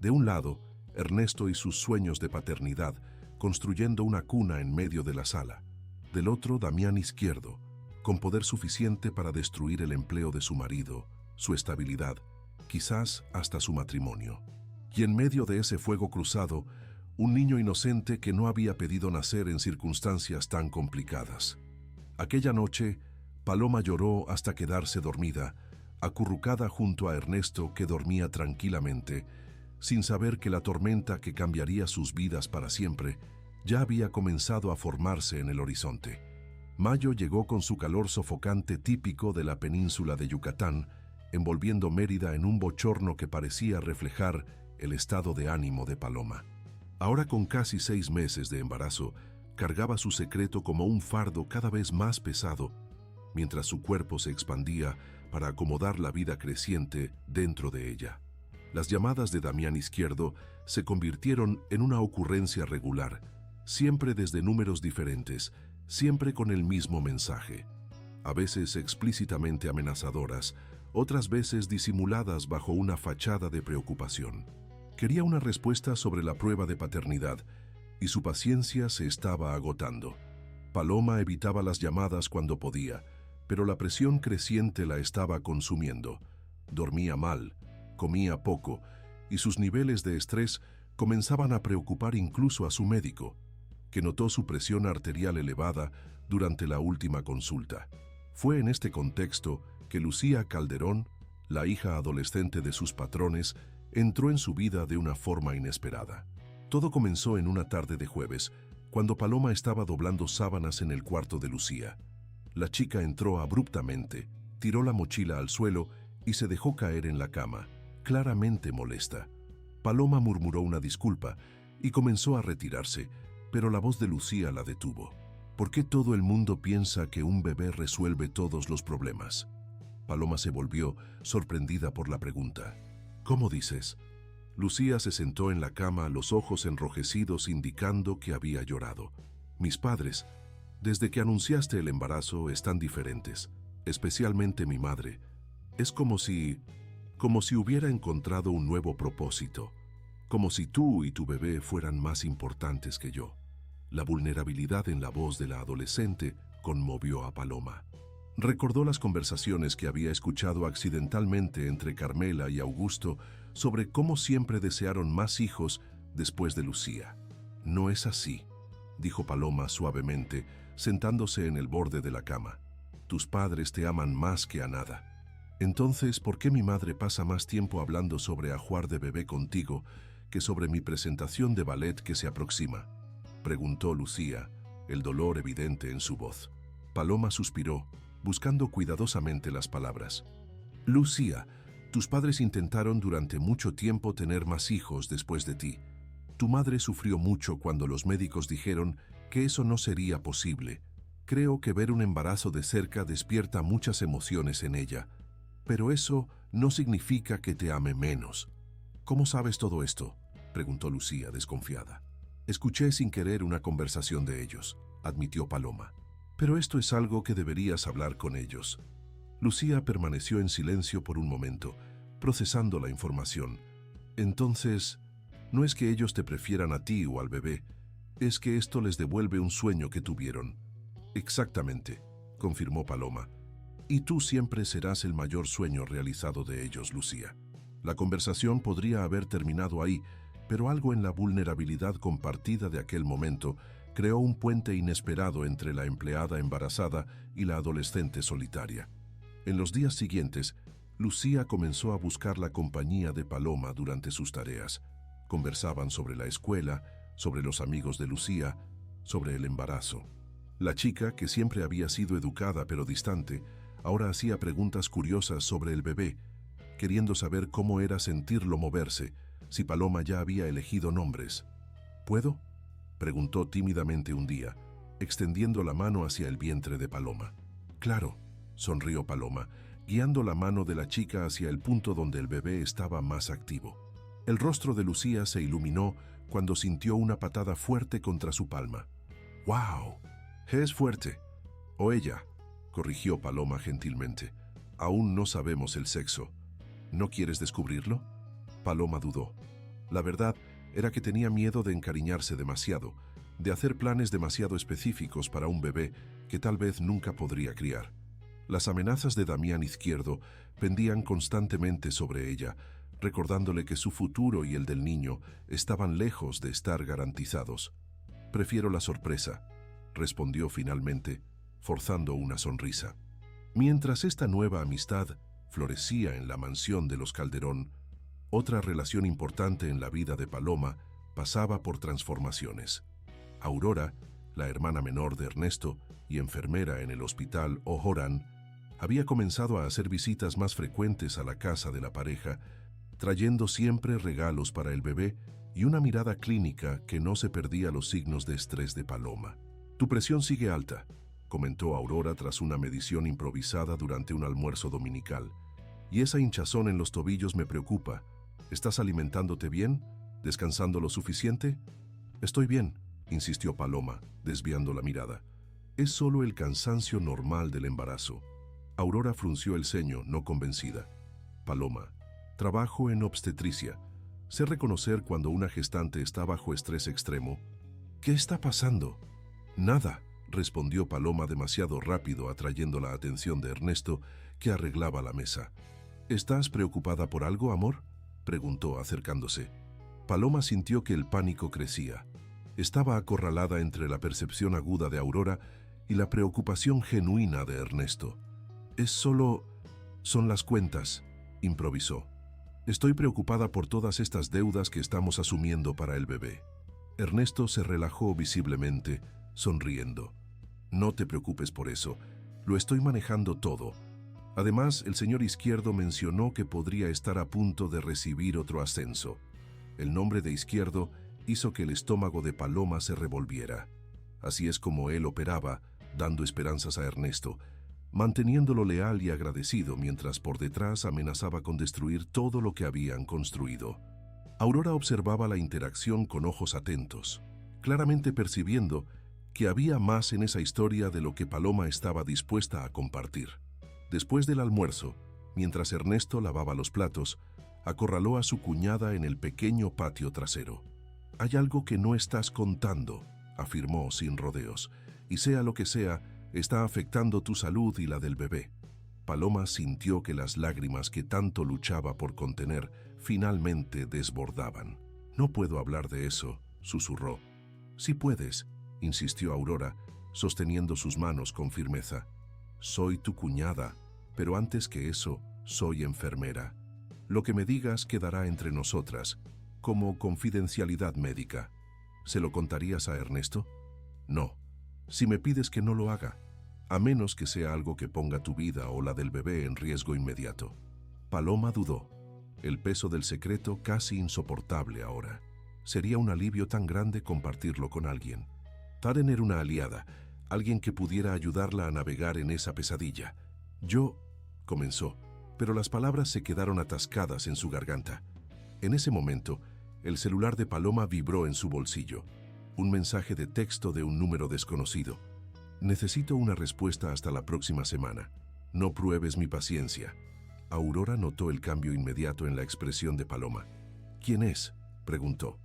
De un lado, Ernesto y sus sueños de paternidad, construyendo una cuna en medio de la sala. Del otro, Damián Izquierdo, con poder suficiente para destruir el empleo de su marido, su estabilidad, quizás hasta su matrimonio. Y en medio de ese fuego cruzado, un niño inocente que no había pedido nacer en circunstancias tan complicadas. Aquella noche, Paloma lloró hasta quedarse dormida, acurrucada junto a Ernesto, que dormía tranquilamente, sin saber que la tormenta que cambiaría sus vidas para siempre ya había comenzado a formarse en el horizonte. Mayo llegó con su calor sofocante típico de la península de Yucatán, envolviendo Mérida en un bochorno que parecía reflejar el estado de ánimo de Paloma. Ahora, con casi 6 meses de embarazo, cargaba su secreto como un fardo cada vez más pesado, mientras su cuerpo se expandía para acomodar la vida creciente dentro de ella. Las llamadas de Damián Izquierdo se convirtieron en una ocurrencia regular, siempre desde números diferentes, siempre con el mismo mensaje. A veces explícitamente amenazadoras, otras veces disimuladas bajo una fachada de preocupación. Quería una respuesta sobre la prueba de paternidad, y su paciencia se estaba agotando. Paloma evitaba las llamadas cuando podía, pero la presión creciente la estaba consumiendo. Dormía mal, comía poco y sus niveles de estrés comenzaban a preocupar incluso a su médico, que notó su presión arterial elevada durante la última consulta. Fue en este contexto que Lucía Calderón, la hija adolescente de sus patrones, entró en su vida de una forma inesperada. Todo comenzó en una tarde de jueves, cuando Paloma estaba doblando sábanas en el cuarto de Lucía. La chica entró abruptamente, tiró la mochila al suelo y se dejó caer en la cama, claramente molesta. Paloma murmuró una disculpa y comenzó a retirarse, pero la voz de Lucía la detuvo. ¿Por qué todo el mundo piensa que un bebé resuelve todos los problemas? Paloma se volvió, sorprendida por la pregunta. ¿Cómo dices? Lucía se sentó en la cama, los ojos enrojecidos indicando que había llorado. Mis padres, desde que anunciaste el embarazo, están diferentes, especialmente mi madre. Es como si hubiera encontrado un nuevo propósito, como si tú y tu bebé fueran más importantes que yo. La vulnerabilidad en la voz de la adolescente conmovió a Paloma. Recordó las conversaciones que había escuchado accidentalmente entre Carmela y Augusto sobre cómo siempre desearon más hijos después de Lucía. No es así, dijo Paloma suavemente, sentándose en el borde de la cama. Tus padres te aman más que a nada. Entonces, ¿por qué mi madre pasa más tiempo hablando sobre ajuar de bebé contigo que sobre mi presentación de ballet que se aproxima? Preguntó Lucía, el dolor evidente en su voz. Paloma suspiró, buscando cuidadosamente las palabras. Lucía, tus padres intentaron durante mucho tiempo tener más hijos después de ti. Tu madre sufrió mucho cuando los médicos dijeron que eso no sería posible. Creo que ver un embarazo de cerca despierta muchas emociones en ella, pero eso no significa que te ame menos. ¿Cómo sabes todo esto?, preguntó Lucía, desconfiada. Escuché sin querer una conversación de ellos, admitió Paloma. Pero esto es algo que deberías hablar con ellos. Lucía permaneció en silencio por un momento, procesando la información. Entonces, no es que ellos te prefieran a ti o al bebé, es que esto les devuelve un sueño que tuvieron. Exactamente, confirmó Paloma. Y tú siempre serás el mayor sueño realizado de ellos, Lucía. La conversación podría haber terminado ahí, pero algo en la vulnerabilidad compartida de aquel momento creó un puente inesperado entre la empleada embarazada y la adolescente solitaria. En los días siguientes, Lucía comenzó a buscar la compañía de Paloma durante sus tareas. Conversaban sobre la escuela, sobre los amigos de Lucía, sobre el embarazo. La chica, que siempre había sido educada pero distante, ahora hacía preguntas curiosas sobre el bebé, queriendo saber cómo era sentirlo moverse, si Paloma ya había elegido nombres. ¿Puedo?, preguntó tímidamente un día, extendiendo la mano hacia el vientre de Paloma. Claro, sonrió Paloma, guiando la mano de la chica hacia el punto donde el bebé estaba más activo. El rostro de Lucía se iluminó cuando sintió una patada fuerte contra su palma. ¡Wow! Es fuerte. O ella, corrigió Paloma gentilmente. Aún no sabemos el sexo. ¿No quieres descubrirlo? Paloma dudó. La verdad era que tenía miedo de encariñarse demasiado, de hacer planes demasiado específicos para un bebé que tal vez nunca podría criar. Las amenazas de Damián Izquierdo pendían constantemente sobre ella, recordándole que su futuro y el del niño estaban lejos de estar garantizados. Prefiero la sorpresa, respondió finalmente, forzando una sonrisa. Mientras esta nueva amistad florecía en la mansión de los Calderón, otra relación importante en la vida de Paloma pasaba por transformaciones. Aurora, la hermana menor de Ernesto y enfermera en el hospital Ojorán, había comenzado a hacer visitas más frecuentes a la casa de la pareja, trayendo siempre regalos para el bebé y una mirada clínica que no se perdía los signos de estrés de Paloma. Tu presión sigue alta, comentó Aurora tras una medición improvisada durante un almuerzo dominical. Y esa hinchazón en los tobillos me preocupa. ¿Estás alimentándote bien? ¿Descansando lo suficiente? Estoy bien, insistió Paloma, desviando la mirada. Es solo el cansancio normal del embarazo. Aurora frunció el ceño, no convencida. Paloma, trabajo en obstetricia. Sé reconocer cuando una gestante está bajo estrés extremo. ¿Qué está pasando? Nada, respondió Paloma demasiado rápido, atrayendo la atención de Ernesto, que arreglaba la mesa. ¿Estás preocupada por algo, amor?, preguntó acercándose. Paloma sintió que el pánico crecía. Estaba acorralada entre la percepción aguda de Aurora y la preocupación genuina de Ernesto. Son las cuentas, improvisó. Estoy preocupada por todas estas deudas que estamos asumiendo para el bebé. Ernesto se relajó visiblemente, sonriendo. No te preocupes por eso, lo estoy manejando todo. Además, el señor Izquierdo mencionó que podría estar a punto de recibir otro ascenso. El nombre de Izquierdo hizo que el estómago de Paloma se revolviera. Así es como él operaba, dando esperanzas a Ernesto, manteniéndolo leal y agradecido mientras por detrás amenazaba con destruir todo lo que habían construido. Aurora observaba la interacción con ojos atentos, claramente percibiendo que había más en esa historia de lo que Paloma estaba dispuesta a compartir. Después del almuerzo, mientras Ernesto lavaba los platos, acorraló a su cuñada en el pequeño patio trasero. «Hay algo que no estás contando», afirmó sin rodeos, «y sea lo que sea, está afectando tu salud y la del bebé». Paloma sintió que las lágrimas que tanto luchaba por contener finalmente desbordaban. «No puedo hablar de eso», susurró. «Sí puedes», insistió Aurora, sosteniendo sus manos con firmeza. «Soy tu cuñada, pero antes que eso, soy enfermera. Lo que me digas quedará entre nosotras, como confidencialidad médica. ¿Se lo contarías a Ernesto?» «No. Si me pides que no lo haga, a menos que sea algo que ponga tu vida o la del bebé en riesgo inmediato». Paloma dudó. El peso del secreto casi insoportable ahora. Sería un alivio tan grande compartirlo con alguien. Taren era una aliada, alguien que pudiera ayudarla a navegar en esa pesadilla. «Yo», comenzó, pero las palabras se quedaron atascadas en su garganta. En ese momento, el celular de Paloma vibró en su bolsillo. Un mensaje de texto de un número desconocido. «Necesito una respuesta hasta la próxima semana. No pruebes mi paciencia». Aurora notó el cambio inmediato en la expresión de Paloma. «¿Quién es?», preguntó.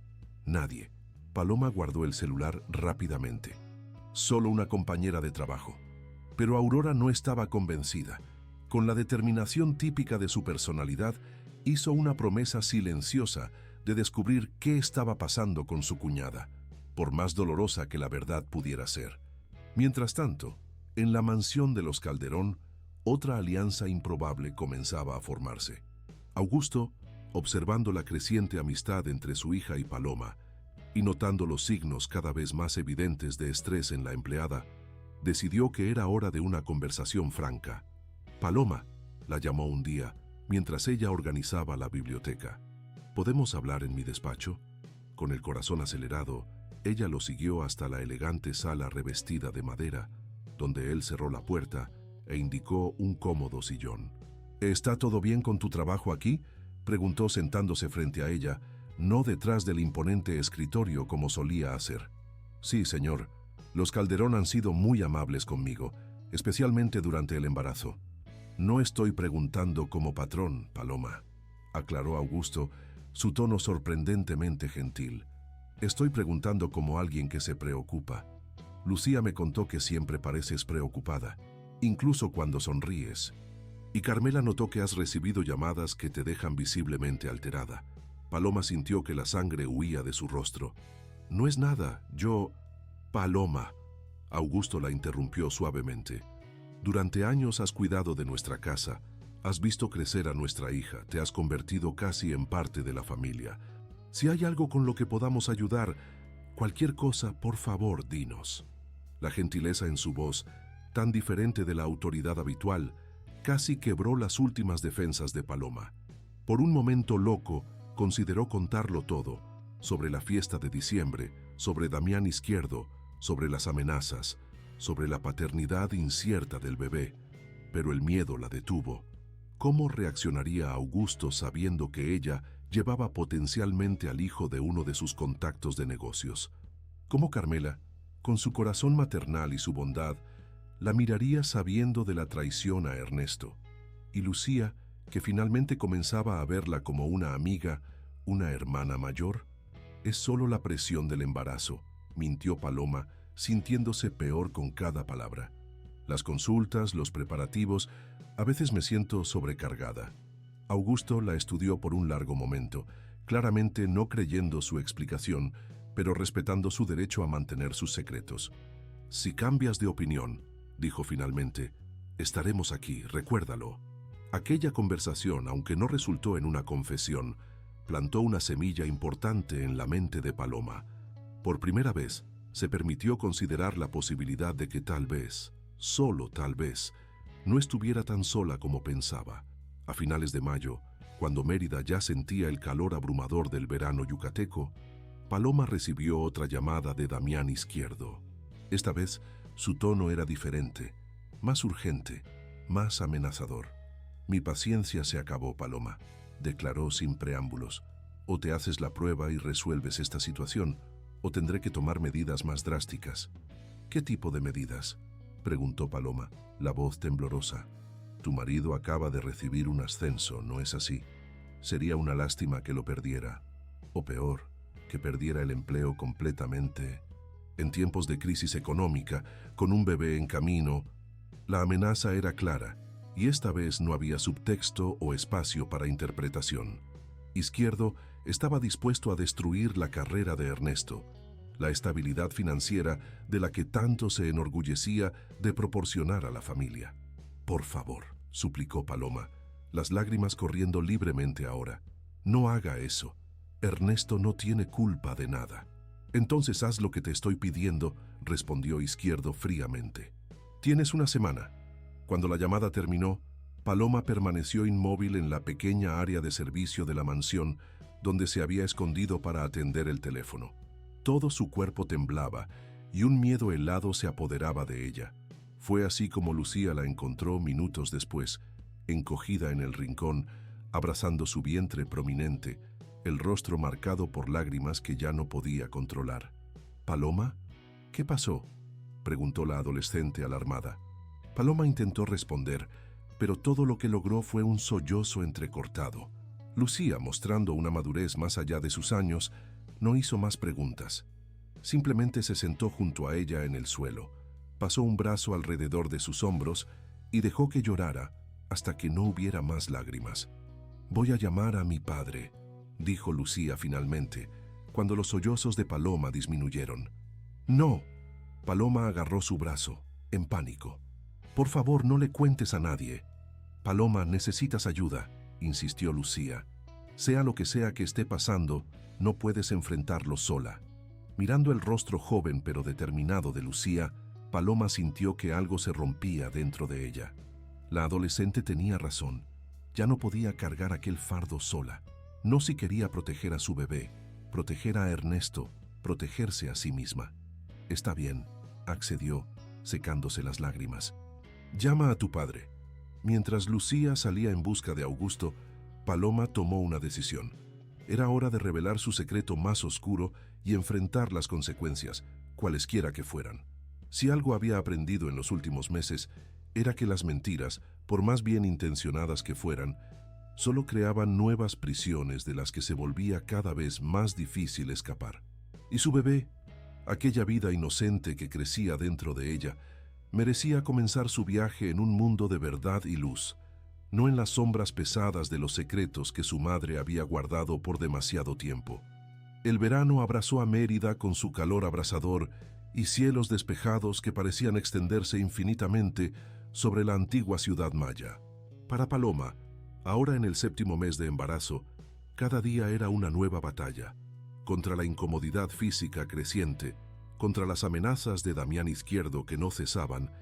«Nadie». Paloma guardó el celular rápidamente. «Solo una compañera de trabajo». Pero Aurora no estaba convencida. Con la determinación típica de su personalidad, hizo una promesa silenciosa de descubrir qué estaba pasando con su cuñada, por más dolorosa que la verdad pudiera ser. Mientras tanto, en la mansión de los Calderón, otra alianza improbable comenzaba a formarse. Augusto, observando la creciente amistad entre su hija y Paloma, y notando los signos cada vez más evidentes de estrés en la empleada, decidió que era hora de una conversación franca. «Paloma», la llamó un día, mientras ella organizaba la biblioteca. «¿Podemos hablar en mi despacho?». Con el corazón acelerado, ella lo siguió hasta la elegante sala revestida de madera, donde él cerró la puerta e indicó un cómodo sillón. «¿Está todo bien con tu trabajo aquí?», preguntó sentándose frente a ella, no detrás del imponente escritorio como solía hacer. «Sí, señor. Los Calderón han sido muy amables conmigo, especialmente durante el embarazo». «No estoy preguntando como patrón, Paloma», aclaró Augusto, su tono sorprendentemente gentil. «Estoy preguntando como alguien que se preocupa. Lucía me contó que siempre pareces preocupada, incluso cuando sonríes. Y Carmela notó que has recibido llamadas que te dejan visiblemente alterada». Paloma sintió que la sangre huía de su rostro. «No es nada, yo...». «Paloma», Augusto la interrumpió suavemente. «Durante años has cuidado de nuestra casa, has visto crecer a nuestra hija, te has convertido casi en parte de la familia. Si hay algo con lo que podamos ayudar, cualquier cosa, por favor, dinos». La gentileza en su voz, tan diferente de la autoridad habitual, casi quebró las últimas defensas de Paloma. Por un momento loco, consideró contarlo todo, sobre la fiesta de diciembre, sobre Damián Izquierdo, sobre las amenazas, sobre la paternidad incierta del bebé, pero el miedo la detuvo. ¿Cómo reaccionaría Augusto sabiendo que ella llevaba potencialmente al hijo de uno de sus contactos de negocios? ¿Cómo Carmela, con su corazón maternal y su bondad, la miraría sabiendo de la traición a Ernesto? Y Lucía, que finalmente comenzaba a verla como una amiga, una hermana mayor. «Es solo la presión del embarazo», mintió Paloma, sintiéndose peor con cada palabra. «Las consultas, los preparativos, a veces me siento sobrecargada». Augusto la estudió por un largo momento, claramente no creyendo su explicación, pero respetando su derecho a mantener sus secretos. «Si cambias de opinión», dijo finalmente, «estaremos aquí, recuérdalo». Aquella conversación, aunque no resultó en una confesión, plantó una semilla importante en la mente de Paloma. Por primera vez, se permitió considerar la posibilidad de que tal vez, solo tal vez, no estuviera tan sola como pensaba. A finales de mayo, cuando Mérida ya sentía el calor abrumador del verano yucateco, Paloma recibió otra llamada de Damián Izquierdo. Esta vez, su tono era diferente, más urgente, más amenazador. «Mi paciencia se acabó, Paloma», declaró sin preámbulos. «O te haces la prueba y resuelves esta situación, o tendré que tomar medidas más drásticas». «¿Qué tipo de medidas?», preguntó Paloma, la voz temblorosa. «Tu marido acaba de recibir un ascenso, ¿no es así? Sería una lástima que lo perdiera. O peor, que perdiera el empleo completamente. En tiempos de crisis económica, con un bebé en camino». La amenaza era clara, y esta vez no había subtexto o espacio para interpretación. Izquierdo estaba dispuesto a destruir la carrera de Ernesto, la estabilidad financiera de la que tanto se enorgullecía de proporcionar a la familia. «Por favor», suplicó Paloma, las lágrimas corriendo libremente ahora. «No haga eso. Ernesto no tiene culpa de nada». «Entonces haz lo que te estoy pidiendo», respondió Izquierdo fríamente. «Tienes una semana». Cuando la llamada terminó, Paloma permaneció inmóvil en la pequeña área de servicio de la mansión donde se había escondido para atender el teléfono. Todo su cuerpo temblaba y un miedo helado se apoderaba de ella. Fue así como Lucía la encontró minutos después, encogida en el rincón, abrazando su vientre prominente, el rostro marcado por lágrimas que ya no podía controlar. «¿Paloma? ¿Qué pasó?», preguntó la adolescente alarmada. Paloma intentó responder, pero todo lo que logró fue un sollozo entrecortado. Lucía, mostrando una madurez más allá de sus años, no hizo más preguntas. Simplemente se sentó junto a ella en el suelo, pasó un brazo alrededor de sus hombros y dejó que llorara hasta que no hubiera más lágrimas. «Voy a llamar a mi padre», dijo Lucía finalmente, cuando los sollozos de Paloma disminuyeron. «No». Paloma agarró su brazo, en pánico. «Por favor, no le cuentes a nadie». «Paloma, necesitas ayuda», insistió Lucía. «Sea lo que sea que esté pasando, no puedes enfrentarlo sola». Mirando el rostro joven pero determinado de Lucía, Paloma sintió que algo se rompía dentro de ella. La adolescente tenía razón. Ya no podía cargar aquel fardo sola. No si quería proteger a su bebé, proteger a Ernesto, protegerse a sí misma. «Está bien», accedió, secándose las lágrimas. «Llama a tu padre». Mientras Lucía salía en busca de Augusto, Paloma tomó una decisión. Era hora de revelar su secreto más oscuro y enfrentar las consecuencias, cualesquiera que fueran. Si algo había aprendido en los últimos meses, era que las mentiras, por más bien intencionadas que fueran, solo creaban nuevas prisiones de las que se volvía cada vez más difícil escapar. Y su bebé, aquella vida inocente que crecía dentro de ella, merecía comenzar su viaje en un mundo de verdad y luz, no en las sombras pesadas de los secretos que su madre había guardado por demasiado tiempo. El verano abrazó a Mérida con su calor abrasador y cielos despejados que parecían extenderse infinitamente sobre la antigua ciudad maya. Para Paloma, ahora en el 7º mes de embarazo, cada día era una nueva batalla, contra la incomodidad física creciente, contra las amenazas de Damián Izquierdo que no cesaban,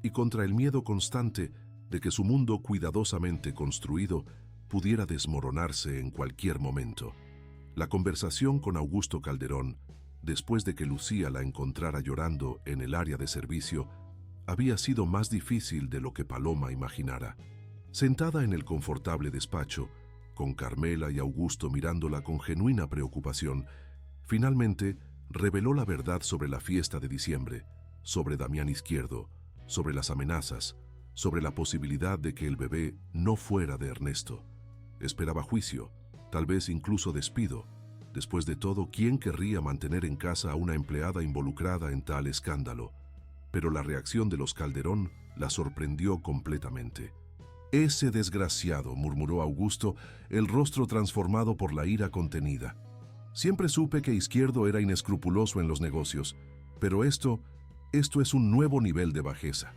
y contra el miedo constante de que su mundo cuidadosamente construido pudiera desmoronarse en cualquier momento. La conversación con Augusto Calderón, después de que Lucía la encontrara llorando en el área de servicio, había sido más difícil de lo que Paloma imaginara. Sentada en el confortable despacho, con Carmela y Augusto mirándola con genuina preocupación, finalmente reveló la verdad sobre la fiesta de diciembre, sobre Damián Izquierdo, sobre las amenazas, sobre la posibilidad de que el bebé no fuera de Ernesto. Esperaba juicio, tal vez incluso despido. Después de todo, ¿quién querría mantener en casa a una empleada involucrada en tal escándalo? Pero la reacción de los Calderón la sorprendió completamente. Ese desgraciado, murmuró Augusto, el rostro transformado por la ira contenida. Siempre supe que Izquierdo era inescrupuloso en los negocios, pero esto es un nuevo nivel de bajeza.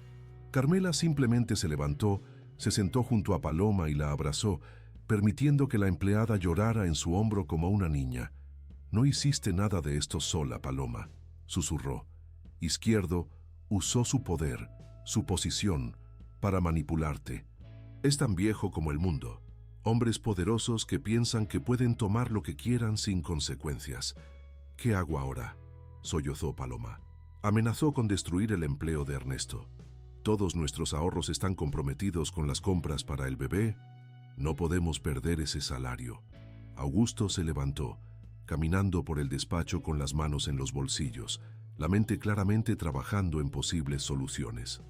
Carmela simplemente se levantó, se sentó junto a Paloma y la abrazó, permitiendo que la empleada llorara en su hombro como una niña. No hiciste nada de esto sola, Paloma, susurró. Izquierdo usó su poder, su posición, para manipularte. Es tan viejo como el mundo. Hombres poderosos que piensan que pueden tomar lo que quieran sin consecuencias. ¿Qué hago ahora?, sollozó Paloma. Amenazó con destruir el empleo de Ernesto. Todos nuestros ahorros están comprometidos con las compras para el bebé. No podemos perder ese salario. Augusto se levantó, caminando por el despacho con las manos en los bolsillos, la mente claramente trabajando en posibles soluciones.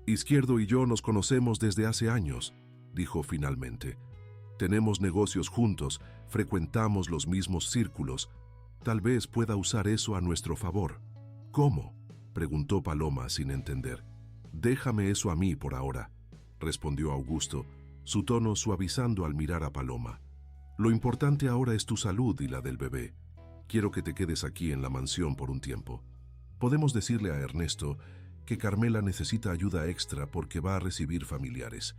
Izquierdo y yo nos conocemos desde hace años, dijo finalmente. Tenemos negocios juntos, frecuentamos los mismos círculos. Tal vez pueda usar eso a nuestro favor. ¿Cómo?, preguntó Paloma sin entender. Déjame eso a mí por ahora, respondió Augusto, su tono suavizando al mirar a Paloma. Lo importante ahora es tu salud y la del bebé. Quiero que te quedes aquí en la mansión por un tiempo. Podemos decirle a Ernesto que Carmela necesita ayuda extra porque va a recibir familiares.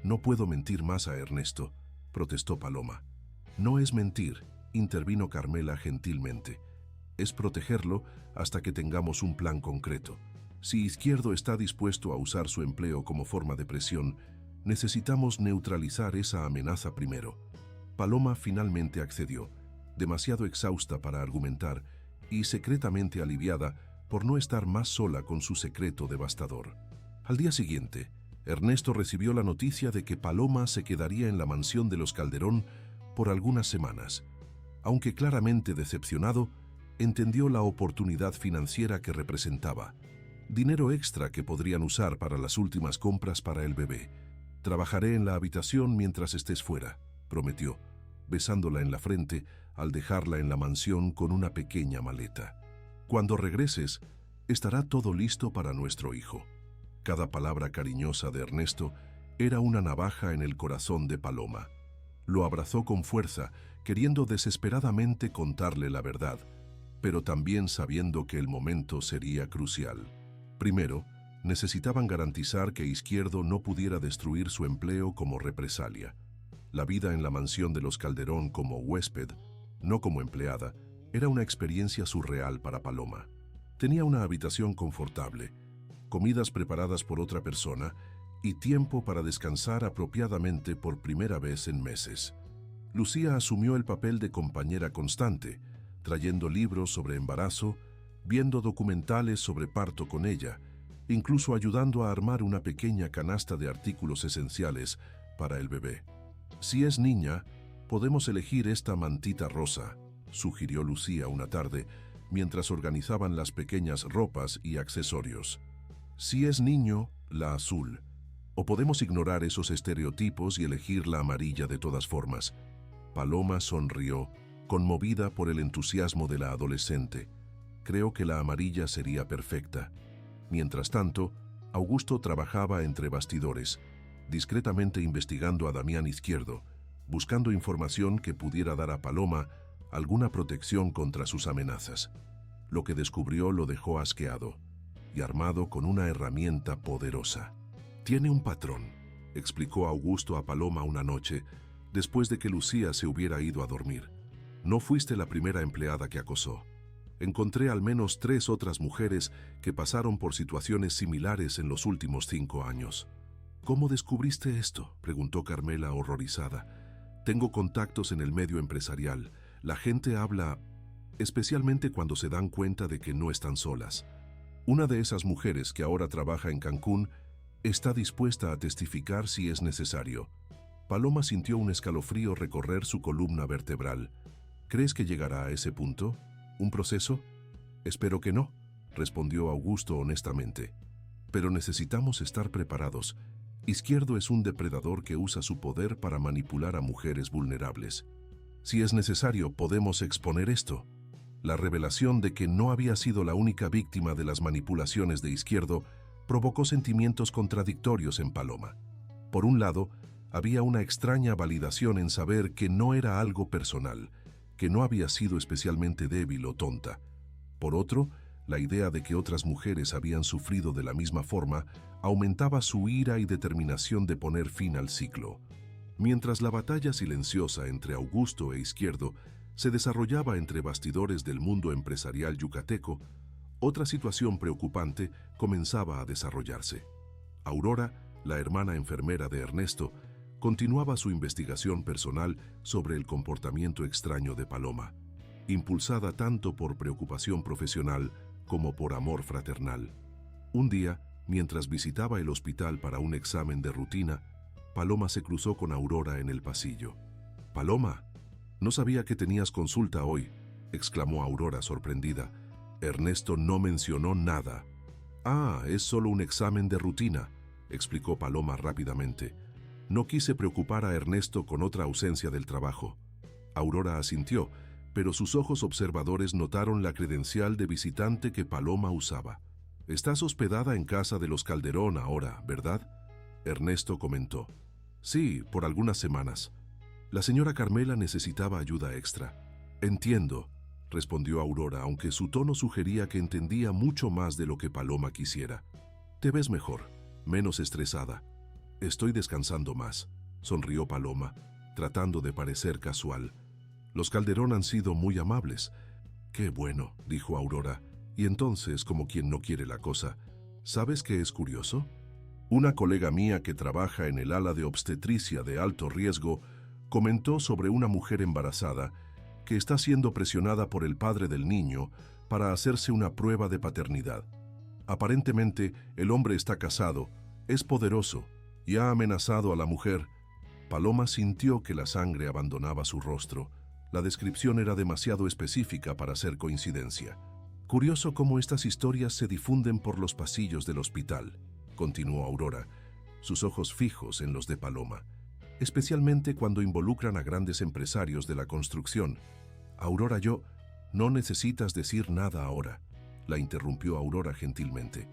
No puedo mentir más a Ernesto, protestó Paloma. No es mentir, intervino Carmela gentilmente. Es protegerlo hasta que tengamos un plan concreto. Si Izquierdo está dispuesto a usar su empleo como forma de presión, necesitamos neutralizar esa amenaza primero. Paloma finalmente accedió, demasiado exhausta para argumentar y secretamente aliviada por no estar más sola con su secreto devastador. Al día siguiente, Ernesto recibió la noticia de que Paloma se quedaría en la mansión de los Calderón por algunas semanas. Aunque claramente decepcionado, entendió la oportunidad financiera que representaba. Dinero extra que podrían usar para las últimas compras para el bebé. Trabajaré en la habitación mientras estés fuera, prometió, besándola en la frente al dejarla en la mansión con una pequeña maleta. Cuando regreses, estará todo listo para nuestro hijo. Cada palabra cariñosa de Ernesto era una navaja en el corazón de Paloma. Lo abrazó con fuerza, queriendo desesperadamente contarle la verdad, pero también sabiendo que el momento sería crucial. Primero, necesitaban garantizar que Izquierdo no pudiera destruir su empleo como represalia. La vida en la mansión de los Calderón como huésped, no como empleada, era una experiencia surreal para Paloma. Tenía una habitación confortable, comidas preparadas por otra persona y tiempo para descansar apropiadamente por primera vez en meses. Lucía asumió el papel de compañera constante, trayendo libros sobre embarazo, viendo documentales sobre parto con ella, incluso ayudando a armar una pequeña canasta de artículos esenciales para el bebé. Si es niña, podemos elegir esta mantita rosa, sugirió Lucía una tarde, mientras organizaban las pequeñas ropas y accesorios. Si es niño, la azul. O podemos ignorar esos estereotipos y elegir la amarilla de todas formas. Paloma sonrió, conmovida por el entusiasmo de la adolescente. Creo que la amarilla sería perfecta. Mientras tanto, Augusto trabajaba entre bastidores, discretamente investigando a Damián Izquierdo, buscando información que pudiera dar a Paloma alguna protección contra sus amenazas. Lo que descubrió lo dejó asqueado y armado con una herramienta poderosa. Tiene un patrón, explicó Augusto a Paloma una noche, después de que Lucía se hubiera ido a dormir. No fuiste la primera empleada que acosó. Encontré al menos 3 otras mujeres que pasaron por situaciones similares en los últimos 5 años. ¿Cómo descubriste esto?, preguntó Carmela horrorizada. Tengo contactos en el medio empresarial. La gente habla, especialmente cuando se dan cuenta de que no están solas. Una de esas mujeres que ahora trabaja en Cancún está dispuesta a testificar si es necesario. Paloma sintió un escalofrío recorrer su columna vertebral. ¿Crees que llegará a ese punto? ¿Un proceso? Espero que no, respondió Augusto honestamente. Pero necesitamos estar preparados. Izquierdo es un depredador que usa su poder para manipular a mujeres vulnerables. Si es necesario, podemos exponer esto. La revelación de que no había sido la única víctima de las manipulaciones de Izquierdo provocó sentimientos contradictorios en Paloma. Por un lado, Había una extraña validación en saber que no era algo personal, que no había sido especialmente débil o tonta. Por otro, la idea de que otras mujeres habían sufrido de la misma forma aumentaba su ira y determinación de poner fin al ciclo. Mientras la batalla silenciosa entre Augusto e Izquierdo se desarrollaba entre bastidores del mundo empresarial yucateco, otra situación preocupante comenzaba a desarrollarse. Aurora, la hermana enfermera de Ernesto, continuaba su investigación personal sobre el comportamiento extraño de Paloma, impulsada tanto por preocupación profesional como por amor fraternal. Un día, mientras visitaba el hospital para un examen de rutina, Paloma se cruzó con Aurora en el pasillo. «Paloma, no sabía que tenías consulta hoy», exclamó Aurora sorprendida. «Ernesto no mencionó nada». «Ah, es solo un examen de rutina», explicó Paloma rápidamente. «No quise preocupar a Ernesto con otra ausencia del trabajo». Aurora asintió, pero sus ojos observadores notaron la credencial de visitante que Paloma usaba. «Estás hospedada en casa de los Calderón ahora, ¿verdad?», Ernesto comentó. «Sí, por algunas semanas. La señora Carmela necesitaba ayuda extra». «Entiendo», respondió Aurora, aunque su tono sugería que entendía mucho más de lo que Paloma quisiera. «Te ves mejor, menos estresada». «Estoy descansando más», sonrió Paloma, tratando de parecer casual. «Los Calderón han sido muy amables». «Qué bueno», dijo Aurora, y entonces, como quien no quiere la cosa, ¿sabes qué es curioso? Una colega mía que trabaja en el ala de obstetricia de alto riesgo comentó sobre una mujer embarazada que está siendo presionada por el padre del niño para hacerse una prueba de paternidad. Aparentemente, el hombre está casado, es poderoso y ha amenazado a la mujer. Paloma sintió que la sangre abandonaba su rostro. La descripción era demasiado específica para ser coincidencia. «Curioso cómo estas historias se difunden por los pasillos del hospital», continuó Aurora, sus ojos fijos en los de Paloma, «especialmente cuando involucran a grandes empresarios de la construcción». «Aurora, no necesitas decir nada ahora», la interrumpió Aurora gentilmente.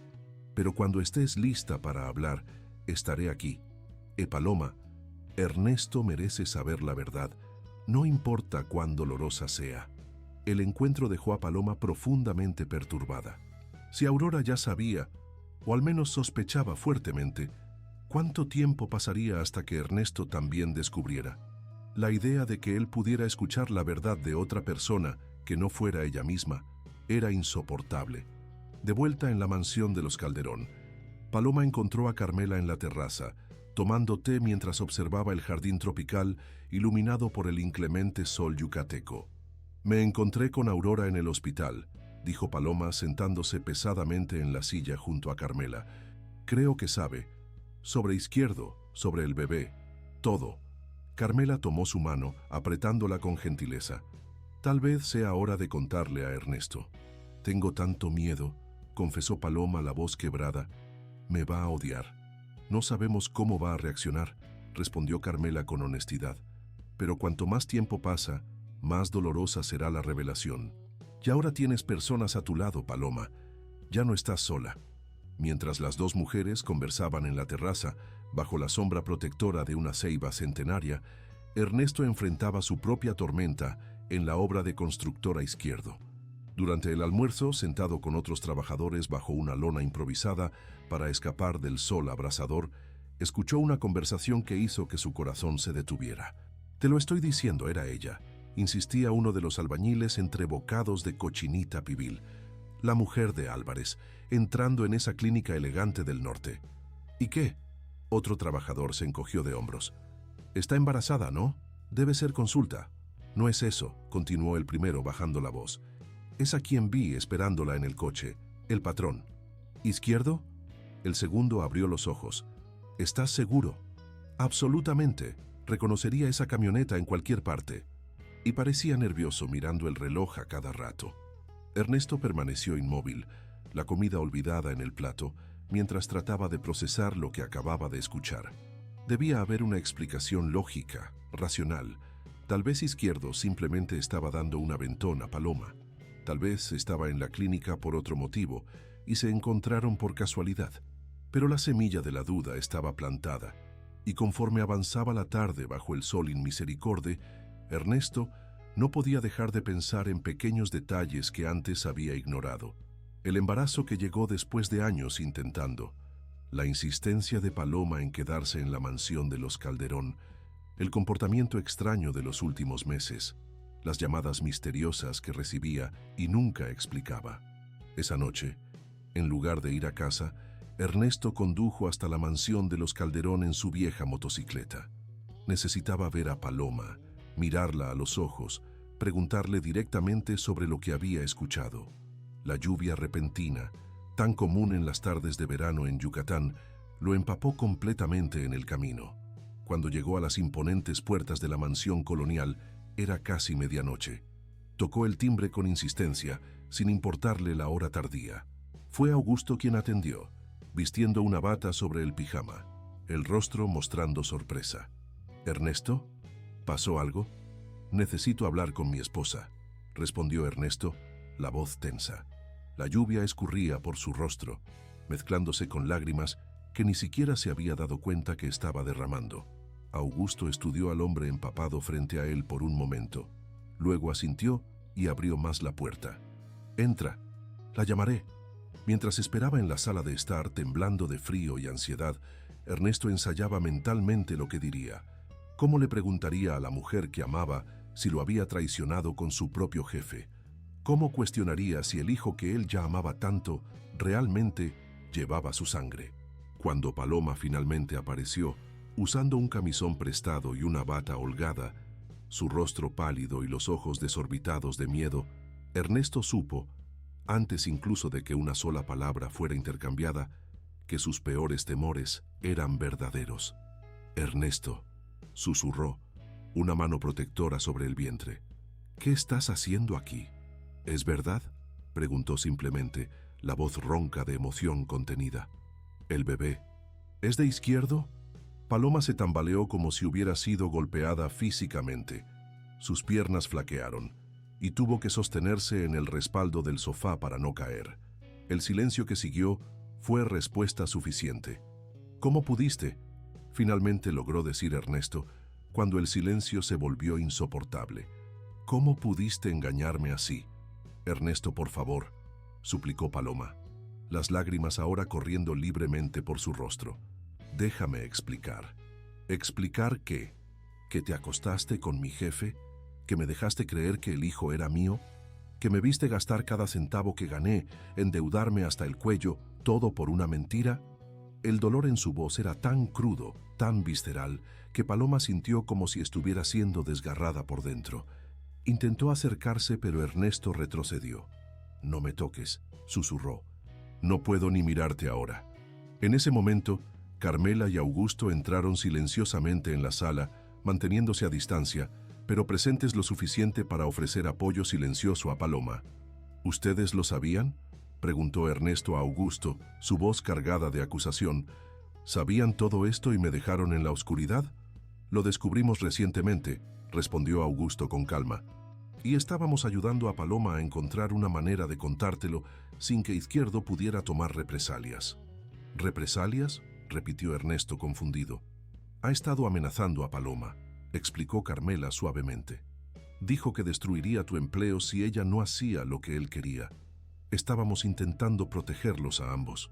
«Pero cuando estés lista para hablar, estaré aquí. Paloma, Ernesto merece saber la verdad, no importa cuán dolorosa sea». El encuentro dejó a Paloma profundamente perturbada. Si Aurora ya sabía, o al menos sospechaba fuertemente, ¿cuánto tiempo pasaría hasta que Ernesto también descubriera? La idea de que él pudiera escuchar la verdad de otra persona que no fuera ella misma era insoportable. De vuelta en la mansión de los Calderón, Paloma encontró a Carmela en la terraza, tomando té mientras observaba el jardín tropical iluminado por el inclemente sol yucateco. «Me encontré con Aurora en el hospital», dijo Paloma sentándose pesadamente en la silla junto a Carmela. «Creo que sabe. Sobre Izquierdo, sobre el bebé, todo». Carmela tomó su mano, apretándola con gentileza. «Tal vez sea hora de contarle a Ernesto». «Tengo tanto miedo», confesó Paloma, la voz quebrada. «Me va a odiar». «No sabemos cómo va a reaccionar», respondió Carmela con honestidad. «Pero cuanto más tiempo pasa, más dolorosa será la revelación. Y ahora tienes personas a tu lado, Paloma. Ya no estás sola». Mientras las dos mujeres conversaban en la terraza, bajo la sombra protectora de una ceiba centenaria, Ernesto enfrentaba su propia tormenta en la obra de constructora Izquierdo. Durante el almuerzo, sentado con otros trabajadores bajo una lona improvisada para escapar del sol abrasador, escuchó una conversación que hizo que su corazón se detuviera. «Te lo estoy diciendo, era ella», insistía uno de los albañiles entre bocados de cochinita pibil. «La mujer de Álvarez, entrando en esa clínica elegante del norte». «¿Y qué?», otro trabajador se encogió de hombros. «Está embarazada, ¿no? Debe ser consulta». «No es eso», continuó el primero bajando la voz. «Es a quien vi esperándola en el coche, el patrón». «¿Izquierdo?». El segundo abrió los ojos. «¿Estás seguro?». «Absolutamente. Reconocería esa camioneta en cualquier parte». Y parecía nervioso mirando el reloj a cada rato. Ernesto permaneció inmóvil, la comida olvidada en el plato, mientras trataba de procesar lo que acababa de escuchar. Debía haber una explicación lógica, racional. Tal vez Izquierdo simplemente estaba dando un aventón a Paloma. Tal vez estaba en la clínica por otro motivo y se encontraron por casualidad. Pero la semilla de la duda estaba plantada. Y conforme avanzaba la tarde bajo el sol inmisericorde, Ernesto no podía dejar de pensar en pequeños detalles que antes había ignorado. El embarazo que llegó después de años intentando, la insistencia de Paloma en quedarse en la mansión de los Calderón, el comportamiento extraño de los últimos meses, las llamadas misteriosas que recibía y nunca explicaba. Esa noche, en lugar de ir a casa, Ernesto condujo hasta la mansión de los Calderón en su vieja motocicleta. Necesitaba ver a Paloma, mirarla a los ojos, preguntarle directamente sobre lo que había escuchado. La lluvia repentina, tan común en las tardes de verano en Yucatán, lo empapó completamente en el camino. Cuando llegó a las imponentes puertas de la mansión colonial, era casi medianoche. Tocó el timbre con insistencia, sin importarle la hora tardía. Fue Augusto quien atendió, vistiendo una bata sobre el pijama, el rostro mostrando sorpresa. «¿Ernesto? ¿Pasó algo?» «Necesito hablar con mi esposa», respondió Ernesto, la voz tensa. La lluvia escurría por su rostro, mezclándose con lágrimas que ni siquiera se había dado cuenta que estaba derramando. Augusto estudió al hombre empapado frente a él por un momento. Luego asintió y abrió más la puerta. «Entra, la llamaré». Mientras esperaba en la sala de estar, temblando de frío y ansiedad, Ernesto ensayaba mentalmente lo que diría. ¿Cómo le preguntaría a la mujer que amaba si lo había traicionado con su propio jefe? ¿Cómo cuestionaría si el hijo que él ya amaba tanto realmente llevaba su sangre? Cuando Paloma finalmente apareció, usando un camisón prestado y una bata holgada, su rostro pálido y los ojos desorbitados de miedo, Ernesto supo, antes incluso de que una sola palabra fuera intercambiada, que sus peores temores eran verdaderos. «Ernesto», susurró, una mano protectora sobre el vientre. «¿Qué estás haciendo aquí?» «¿Es verdad?», preguntó simplemente, la voz ronca de emoción contenida. «¿El bebé es de izquierdo?» Paloma se tambaleó como si hubiera sido golpeada físicamente. Sus piernas flaquearon y tuvo que sostenerse en el respaldo del sofá para no caer. El silencio que siguió fue respuesta suficiente. «¿Cómo pudiste?», finalmente logró decir Ernesto, cuando el silencio se volvió insoportable. «¿Cómo pudiste engañarme así?» «Ernesto, por favor», suplicó Paloma, las lágrimas ahora corriendo libremente por su rostro. «Déjame explicar». «¿Explicar qué? ¿Que te acostaste con mi jefe? ¿Que me dejaste creer que el hijo era mío? ¿Que me viste gastar cada centavo que gané, endeudarme hasta el cuello, todo por una mentira?» El dolor en su voz era tan crudo, tan visceral, que Paloma sintió como si estuviera siendo desgarrada por dentro. Intentó acercarse, pero Ernesto retrocedió. «No me toques», susurró. «No puedo ni mirarte ahora». En ese momento, Carmela y Augusto entraron silenciosamente en la sala, manteniéndose a distancia, pero presentes lo suficiente para ofrecer apoyo silencioso a Paloma. «¿Ustedes lo sabían?», preguntó Ernesto a Augusto, su voz cargada de acusación. «¿Sabían todo esto y me dejaron en la oscuridad?» «Lo descubrimos recientemente», respondió Augusto con calma. «Y estábamos ayudando a Paloma a encontrar una manera de contártelo sin que Izquierdo pudiera tomar represalias». «¿Represalias?», repitió Ernesto confundido. «Ha estado amenazando a Paloma», explicó Carmela suavemente. «Dijo que destruiría tu empleo si ella no hacía lo que él quería. Estábamos intentando protegerlos a ambos».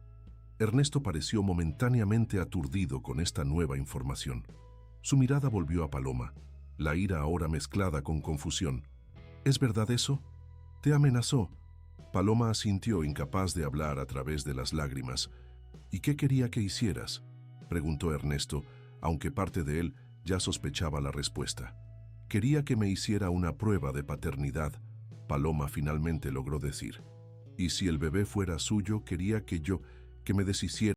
Ernesto pareció momentáneamente aturdido con esta nueva información. Su mirada volvió a Paloma, la ira ahora mezclada con confusión. «¿Es verdad eso? ¿Te amenazó?» Paloma asintió, incapaz de hablar a través de las lágrimas. «¿Y qué quería que hicieras?», preguntó Ernesto, aunque parte de él ya sospechaba la respuesta. «Quería que me hiciera una prueba de paternidad», Paloma finalmente logró decir. «Y si el bebé fuera suyo, quería que me deshiciera».